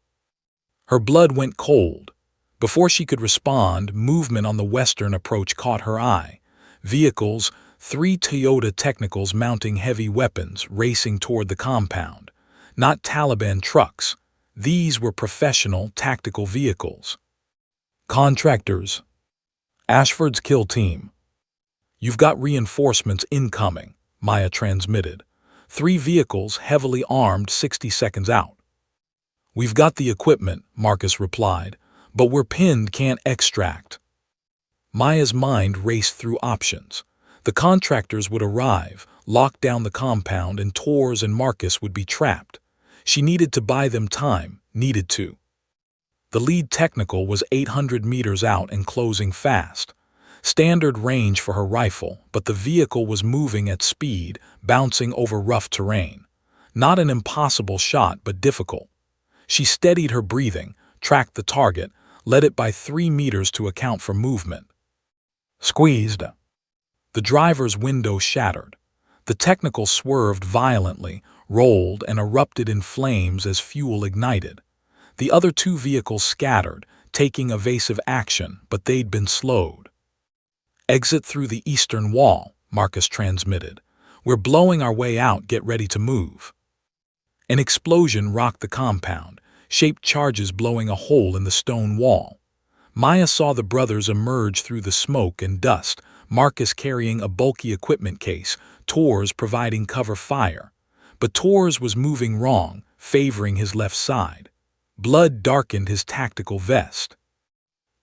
Speaker 1: Her blood went cold. Before she could respond, movement on the western approach caught her eye. Vehicles, 3 Toyota Technicals mounting heavy weapons, racing toward the compound. Not Taliban trucks. These were professional tactical vehicles. Contractors. Ashford's kill team. You've got reinforcements incoming, Maya transmitted. 3 vehicles heavily armed 60 seconds out. We've got the equipment, Marcus replied, but we're pinned, can't extract. Maya's mind raced through options. The contractors would arrive, lock down the compound, and Tors and Marcus would be trapped. She needed to buy them time, needed to. The lead technical was 800 meters out and closing fast. Standard range for her rifle, but the vehicle was moving at speed, bouncing over rough terrain. Not an impossible shot, but difficult. She steadied her breathing, tracked the target, led it by 3 meters to account for movement. Squeezed. The driver's window shattered. The technical swerved violently, rolled, and erupted in flames as fuel ignited. The other 2 vehicles scattered, taking evasive action, but they'd been slowed. Exit through the eastern wall, Marcus transmitted. We're blowing our way out, get ready to move. An explosion rocked the compound, shaped charges blowing a hole in the stone wall. Maya saw the brothers emerge through the smoke and dust, Marcus carrying a bulky equipment case, Tors providing cover fire. But Tors was moving wrong, favoring his left side. Blood darkened his tactical vest.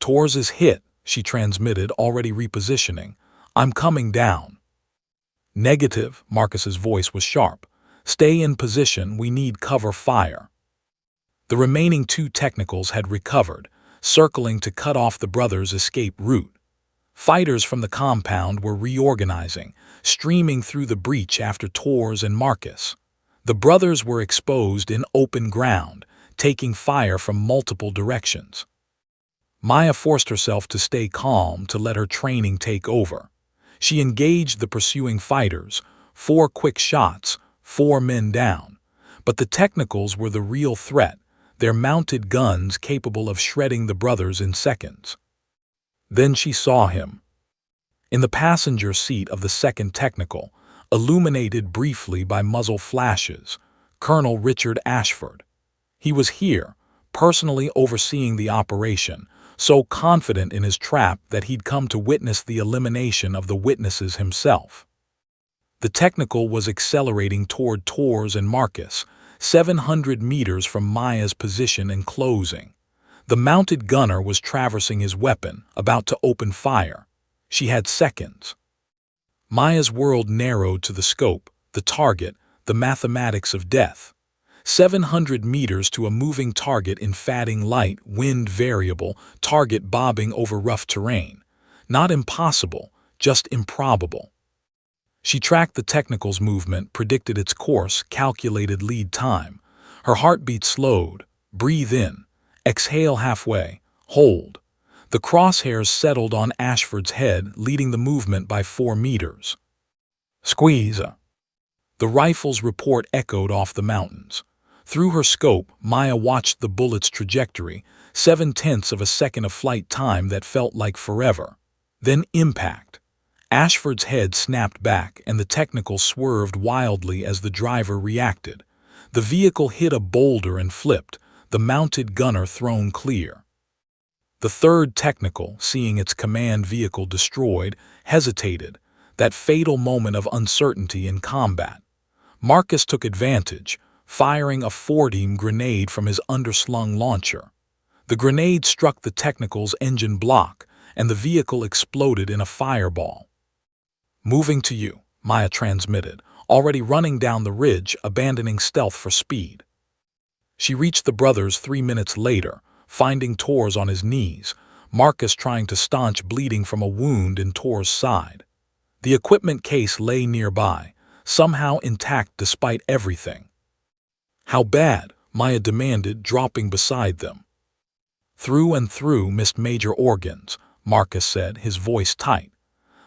Speaker 1: Tors is hit, she transmitted, already repositioning. I'm coming down. Negative, Marcus's voice was sharp. Stay in position, we need cover fire. The remaining 2 technicals had recovered, circling to cut off the brothers' escape route. Fighters from the compound were reorganizing, streaming through the breach after Tors and Marcus. The brothers were exposed in open ground, taking fire from multiple directions. Maya forced herself to stay calm, to let her training take over. She engaged the pursuing fighters, 4 quick shots, 4 men down. But the technicals were the real threat, their mounted guns capable of shredding the brothers in seconds. Then she saw him. In the passenger seat of the second technical, illuminated briefly by muzzle flashes, Colonel Richard Ashford. He was here, personally overseeing the operation, so confident in his trap that he'd come to witness the elimination of the witnesses himself. The technical was accelerating toward Tors and Marcus, 700 meters from Maya's position and closing. The mounted gunner was traversing his weapon, about to open fire. She had seconds. Maya's world narrowed to the scope, the target, the mathematics of death. 700 meters to a moving target in fading light, wind variable, target bobbing over rough terrain. Not impossible, just improbable. She tracked the technical's movement, predicted its course, calculated lead time. Her heartbeat slowed. Breathe in. Exhale halfway. Hold. The crosshairs settled on Ashford's head, leading the movement by 4 meters. Squeeze. The rifle's report echoed off the mountains. Through her scope, Maya watched the bullet's trajectory, 0.7 of a second of flight time that felt like forever. Then impact. Ashford's head snapped back, and the technical swerved wildly as the driver reacted. The vehicle hit a boulder and flipped, the mounted gunner thrown clear. The third technical, seeing its command vehicle destroyed, hesitated, that fatal moment of uncertainty in combat. Marcus took advantage, firing a 4-beam grenade from his underslung launcher. The grenade struck the technical's engine block, and the vehicle exploded in a fireball. Moving to you, Maya transmitted, already running down the ridge, abandoning stealth for speed. She reached the brothers 3 minutes later, finding Tors on his knees, Marcus trying to staunch bleeding from a wound in Tors' side. The equipment case lay nearby, somehow intact despite everything. "How bad?" Maya demanded, dropping beside them. "Through and through missed major organs," Marcus said, his voice tight.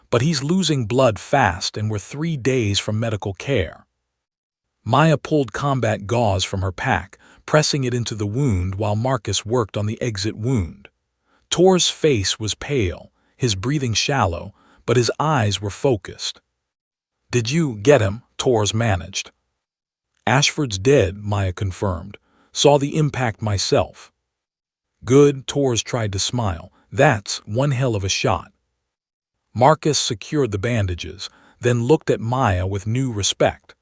Speaker 1: "But he's losing blood fast and we're 3 days from medical care." Maya pulled combat gauze from her pack, pressing it into the wound while Marcus worked on the exit wound. Tors' face was pale, his breathing shallow, but his eyes were focused. "Did you get him?" Tors managed. "Ashford's dead," Maya confirmed. "Saw the impact myself." "Good," Tors tried to smile. "That's one hell of a shot." Marcus secured the bandages, then looked at Maya with new respect.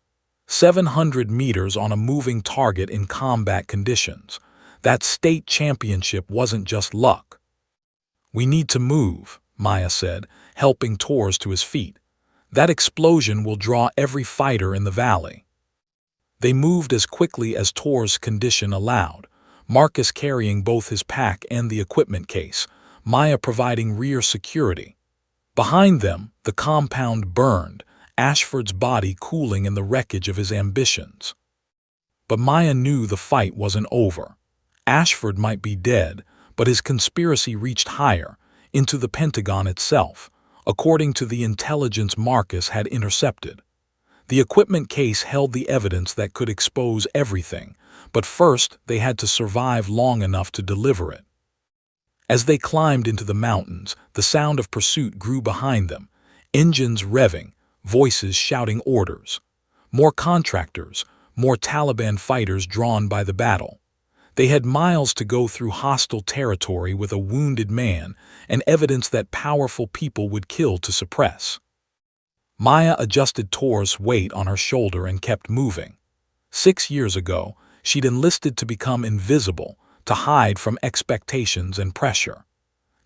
Speaker 1: 700 meters on a moving target in combat conditions. That state championship wasn't just luck. "We need to move," Maya said, helping Tors to his feet. "That explosion will draw every fighter in the valley." They moved as quickly as Tors' condition allowed, Marcus carrying both his pack and the equipment case, Maya providing rear security. Behind them, the compound burned, Ashford's body cooling in the wreckage of his ambitions. But Maya knew the fight wasn't over. Ashford might be dead, but his conspiracy reached higher, into the Pentagon itself, according to the intelligence Marcus had intercepted. The equipment case held the evidence that could expose everything, but first they had to survive long enough to deliver it. As they climbed into the mountains, the sound of pursuit grew behind them, engines revving, voices shouting orders. More contractors, more Taliban fighters drawn by the battle. They had miles to go through hostile territory with a wounded man and evidence that powerful people would kill to suppress. Maya adjusted Tors' weight on her shoulder and kept moving. 6 years ago, she'd enlisted to become invisible, to hide from expectations and pressure.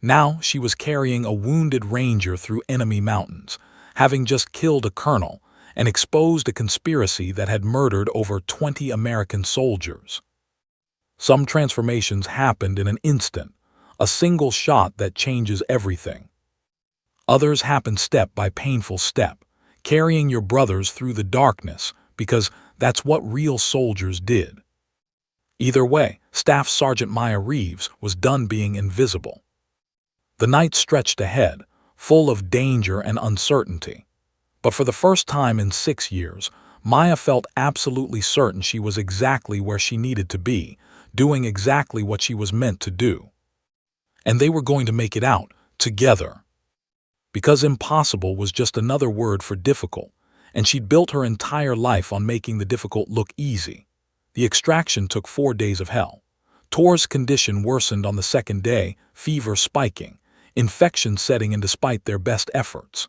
Speaker 1: Now she was carrying a wounded ranger through enemy mountains, having just killed a colonel and exposed a conspiracy that had murdered over 20 American soldiers. Some transformations happened in an instant, a single shot that changes everything. Others happen step by painful step, carrying your brothers through the darkness, because that's what real soldiers did. Either way, Staff Sergeant Maya Reeves was done being invisible. The night stretched ahead, full of danger and uncertainty. But for the first time in 6 years, Maya felt absolutely certain she was exactly where she needed to be, doing exactly what she was meant to do. And they were going to make it out, together. Because impossible was just another word for difficult, and she'd built her entire life on making the difficult look easy. The extraction took 4 days of hell. Tors' condition worsened on the second day, fever spiking, infection setting in despite their best efforts.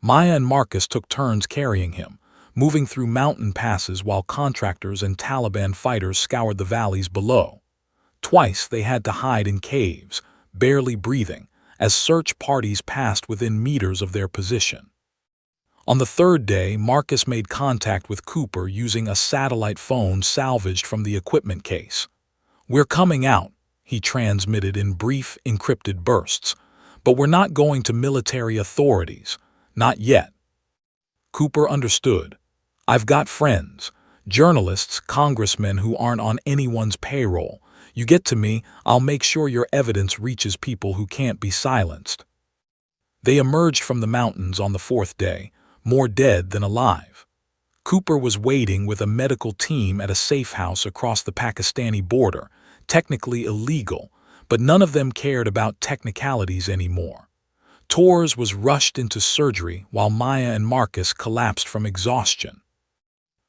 Speaker 1: Maya and Marcus took turns carrying him, moving through mountain passes while contractors and Taliban fighters scoured the valleys below. Twice they had to hide in caves, barely breathing, as search parties passed within meters of their position. On the third day, Marcus made contact with Cooper using a satellite phone salvaged from the equipment case. "We're coming out," he transmitted in brief, encrypted bursts, "but we're not going to military authorities. Not yet." Cooper understood. "I've got friends, journalists, congressmen who aren't on anyone's payroll. You get to me, I'll make sure your evidence reaches people who can't be silenced." They emerged from the mountains on the fourth day, more dead than alive. Cooper was waiting with a medical team at a safe house across the Pakistani border, technically illegal, but none of them cared about technicalities anymore. Tors was rushed into surgery while Maya and Marcus collapsed from exhaustion.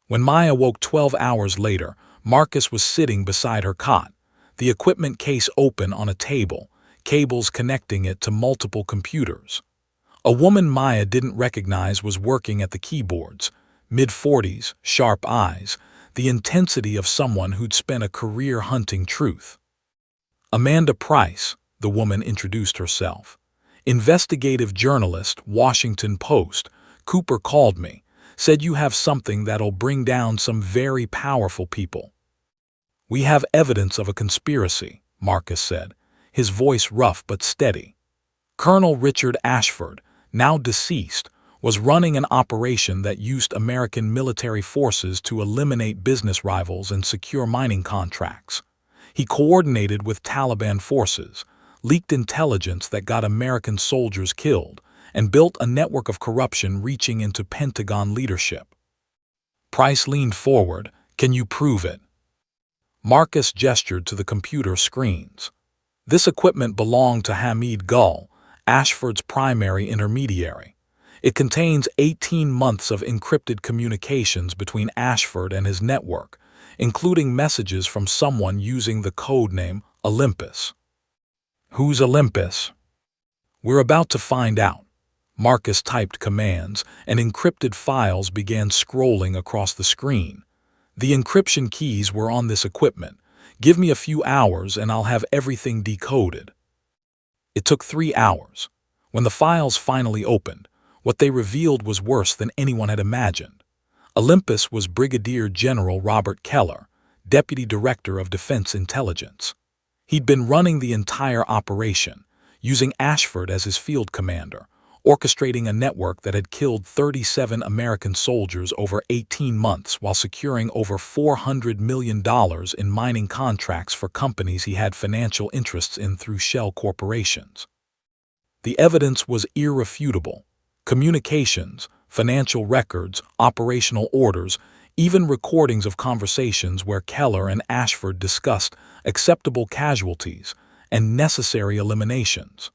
Speaker 1: When Maya woke 12 hours later, Marcus was sitting beside her cot, the equipment case open on a table, cables connecting it to multiple computers. A woman Maya didn't recognize was working at the keyboards, mid-40s, sharp eyes, the intensity of someone who'd spent a career hunting truth. "Amanda Price," the woman introduced herself. "Investigative journalist, Washington Post. Cooper called me, said you have something that'll bring down some very powerful people." "We have evidence of a conspiracy," Marcus said, his voice rough but steady. Colonel Richard Ashford, now deceased, was running an operation that used American military forces to eliminate business rivals and secure mining contracts. He coordinated with Taliban forces, leaked intelligence that got American soldiers killed, and built a network of corruption reaching into Pentagon leadership. Price leaned forward. "Can you prove it?" Marcus gestured to the computer screens. This equipment belonged to Hamid Gul, Ashford's primary intermediary. It contains 18 months of encrypted communications between Ashford and his network, including messages from someone using the code name Olympus. "Who's Olympus?" "We're about to find out." Marcus typed commands, and encrypted files began scrolling across the screen. "The encryption keys were on this equipment. Give me a few hours and I'll have everything decoded." It took 3 hours. When the files finally opened, what they revealed was worse than anyone had imagined. Olympus was Brigadier General Robert Keller, Deputy Director of Defense Intelligence. He'd been running the entire operation, using Ashford as his field commander, orchestrating a network that had killed 37 American soldiers over 18 months while securing over $400 million in mining contracts for companies he had financial interests in through shell corporations. The evidence was irrefutable. Communications, financial records, operational orders, even recordings of conversations where Keller and Ashford discussed acceptable casualties and necessary eliminations.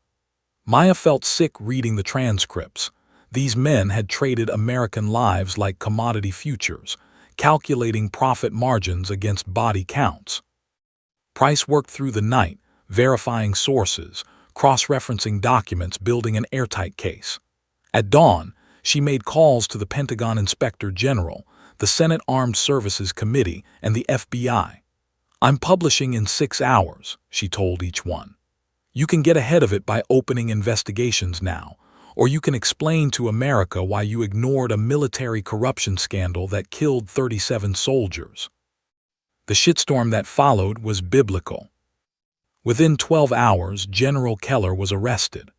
Speaker 1: Maya felt sick reading the transcripts. These men had traded American lives like commodity futures, calculating profit margins against body counts. Price worked through the night, verifying sources, cross-referencing documents, building an airtight case. At dawn, she made calls to the Pentagon Inspector General, the Senate Armed Services Committee, and the FBI. "I'm publishing in 6 hours," she told each one. "You can get ahead of it by opening investigations now, or you can explain to America why you ignored a military corruption scandal that killed 37 soldiers." The shitstorm that followed was biblical. Within 12 hours, General Keller was arrested.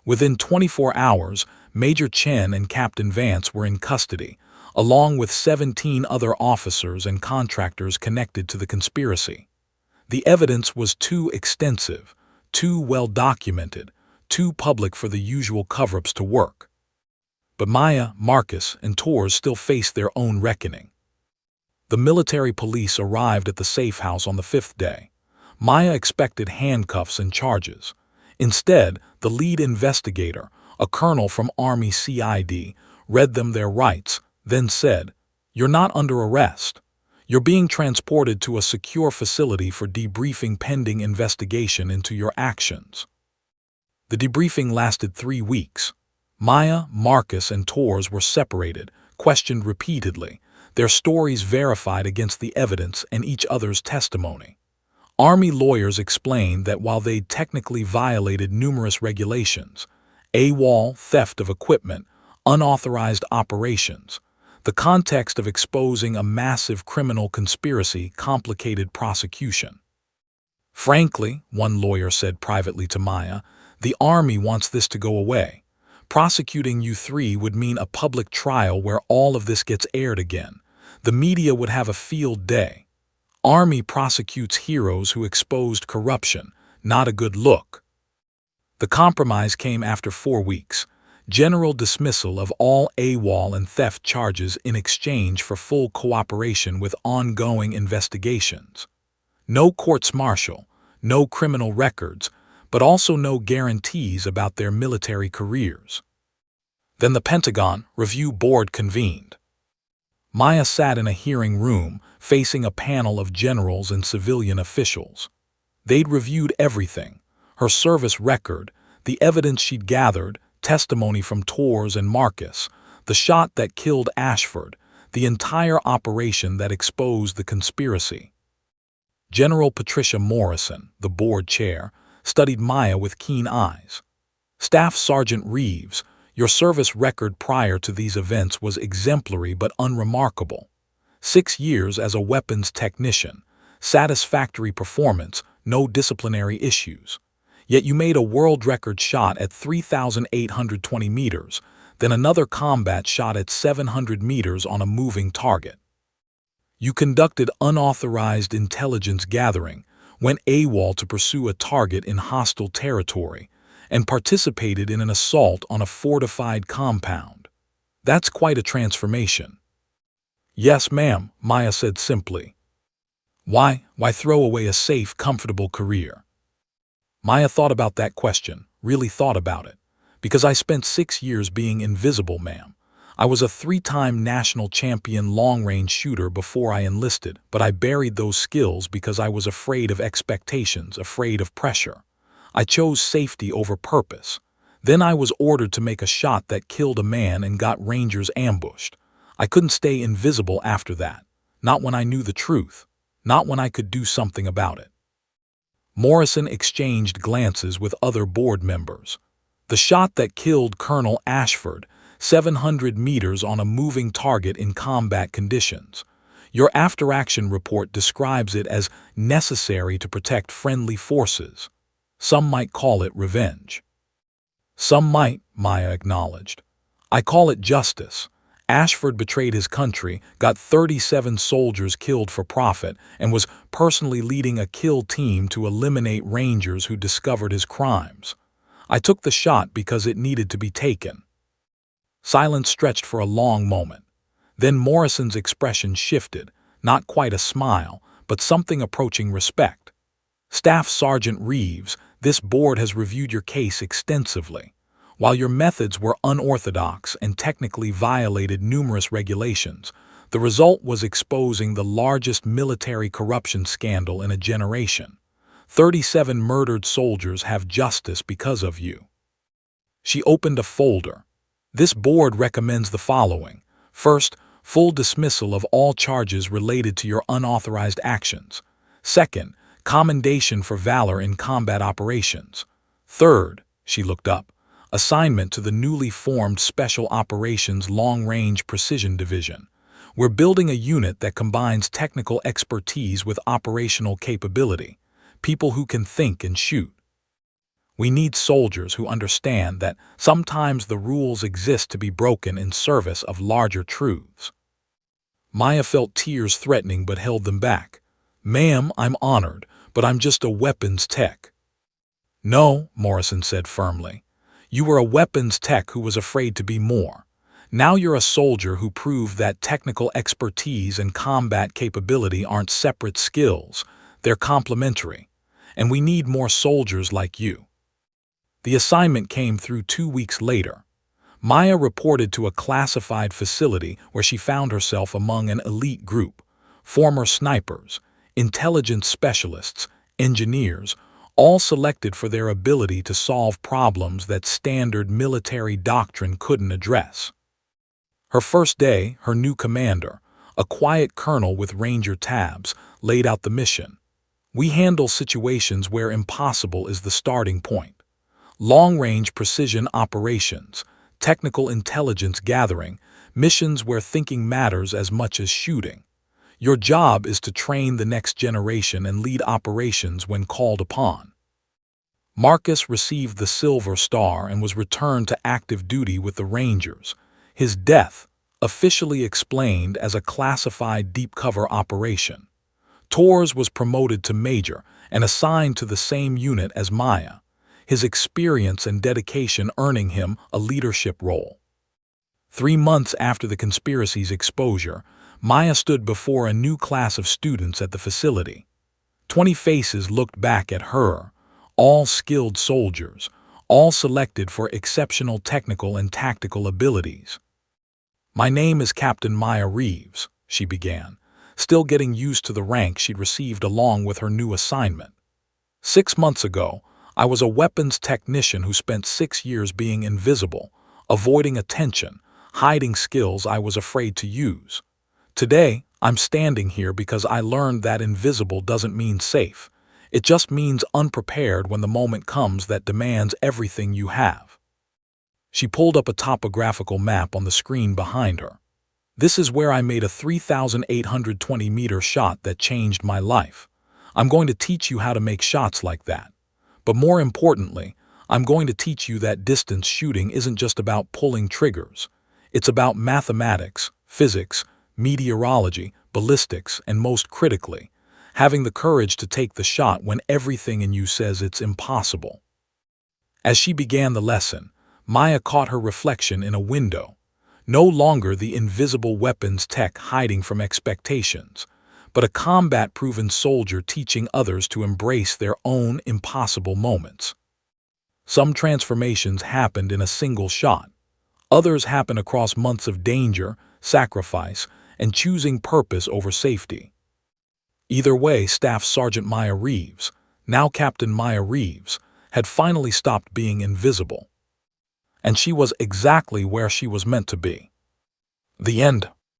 Speaker 1: Within 24 hours, Major Chen and Captain Vance were in custody, along with 17 other officers and contractors connected to the conspiracy. The evidence was too extensive, too well documented, too public for the usual cover-ups to work. But Maya, Marcus, and Torres still faced their own reckoning. The military police arrived at the safe house on the 5th day. Maya expected handcuffs and charges. Instead, the lead investigator, a colonel from Army CID, read them their rights, then said, "You're not under arrest. You're being transported to a secure facility for debriefing pending investigation into your actions." The debriefing lasted 3 weeks. Maya, Marcus, and Torres were separated, questioned repeatedly, their stories verified against the evidence and each other's testimony. Army lawyers explained that while they'd technically violated numerous regulations, AWOL, theft of equipment, unauthorized operations, the context of exposing a massive criminal conspiracy complicated prosecution. "Frankly," one lawyer said privately to Maya, "the Army wants this to go away. Prosecuting you three would mean a public trial where all of this gets aired again. The media would have a field day. Army prosecutes heroes who exposed corruption, not a good look." The compromise came after 4 weeks. General dismissal of all AWOL and theft charges in exchange for full cooperation with ongoing investigations. No courts-martial, no criminal records, but also no guarantees about their military careers. Then the Pentagon Review Board convened. Maya sat in a hearing room, facing a panel of generals and civilian officials. They'd reviewed everything: her service record, the evidence she'd gathered, testimony from Torres and Marcus, the shot that killed Ashford, the entire operation that exposed the conspiracy. General Patricia Morrison, the board chair, studied Maya with keen eyes. "Staff Sergeant Reeves, your service record prior to these events was exemplary but unremarkable. 6 years as a weapons technician, satisfactory performance, no disciplinary issues. Yet you made a world record shot at 3,820 meters, then another combat shot at 700 meters on a moving target. You conducted unauthorized intelligence gathering, went AWOL to pursue a target in hostile territory, and participated in an assault on a fortified compound. That's quite a transformation. Yes, ma'am, Maya said simply. Why throw away a safe, comfortable career? Maya thought about that question, really thought about it. Because I spent 6 years being invisible, ma'am. I was a 3-time national champion long-range shooter before I enlisted, but I buried those skills because I was afraid of expectations, afraid of pressure. I chose safety over purpose. Then I was ordered to make a shot that killed a man and got Rangers ambushed. I couldn't stay invisible after that. Not when I knew the truth. Not when I could do something about it. Morrison exchanged glances with other board members. The shot that killed Colonel Ashford, 700 meters on a moving target in combat conditions. Your after-action report describes it as necessary to protect friendly forces. Some might call it revenge. Some might, Maya acknowledged. I call it justice. Ashford betrayed his country, got 37 soldiers killed for profit, and was personally leading a kill team to eliminate Rangers who discovered his crimes. I took the shot because it needed to be taken. Silence stretched for a long moment. Then Morrison's expression shifted, not quite a smile, but something approaching respect. Staff Sergeant Reeves, this board has reviewed your case extensively. While your methods were unorthodox and technically violated numerous regulations, the result was exposing the largest military corruption scandal in a generation. 37 murdered soldiers have justice because of you. She opened a folder. This board recommends the following. First, full dismissal of all charges related to your unauthorized actions. Second, commendation for valor in combat operations. Third, she looked up, assignment to the newly formed Special Operations Long-Range Precision Division. We're building a unit that combines technical expertise with operational capability, people who can think and shoot. We need soldiers who understand that sometimes the rules exist to be broken in service of larger truths. Maya felt tears threatening but held them back. Ma'am, I'm honored, but I'm just a weapons tech. No, Morrison said firmly. You were a weapons tech who was afraid to be more. Now you're a soldier who proved that technical expertise and combat capability aren't separate skills, they're complementary. And we need more soldiers like you. The assignment came through 2 weeks later. Maya reported to a classified facility where she found herself among an elite group, former snipers, intelligence specialists, engineers, all selected for their ability to solve problems that standard military doctrine couldn't address. Her first day, her new commander, a quiet colonel with Ranger tabs, laid out the mission. We handle situations where impossible is the starting point. Long-range precision operations, technical intelligence gathering, missions where thinking matters as much as shooting. Your job is to train the next generation and lead operations when called upon. Marcus received the Silver Star and was returned to active duty with the Rangers. His death, officially explained as a classified deep-cover operation. Torres was promoted to Major and assigned to the same unit as Maya, his experience and dedication earning him a leadership role. 3 months after the conspiracy's exposure, Maya stood before a new class of students at the facility. 20 faces looked back at her, all skilled soldiers, all selected for exceptional technical and tactical abilities. My name is Captain Maya Reeves, she began, still getting used to the rank she'd received along with her new assignment. 6 months ago, I was a weapons technician who spent 6 years being invisible, avoiding attention, hiding skills I was afraid to use. Today, I'm standing here because I learned that invisible doesn't mean safe. It just means unprepared when the moment comes that demands everything you have. She pulled up a topographical map on the screen behind her. This is where I made a 3,820-meter shot that changed my life. I'm going to teach you how to make shots like that. But more importantly, I'm going to teach you that distance shooting isn't just about pulling triggers. It's about mathematics, physics, meteorology, ballistics, and most critically, having the courage to take the shot when everything in you says it's impossible. As she began the lesson, Maya caught her reflection in a window. No longer the invisible weapons tech hiding from expectations, but a combat-proven soldier teaching others to embrace their own impossible moments. Some transformations happened in a single shot. Others happen across months of danger, sacrifice, and choosing purpose over safety. Either way, Staff Sergeant Maya Reeves, now Captain Maya Reeves, had finally stopped being invisible. And she was exactly where she was meant to be. The end.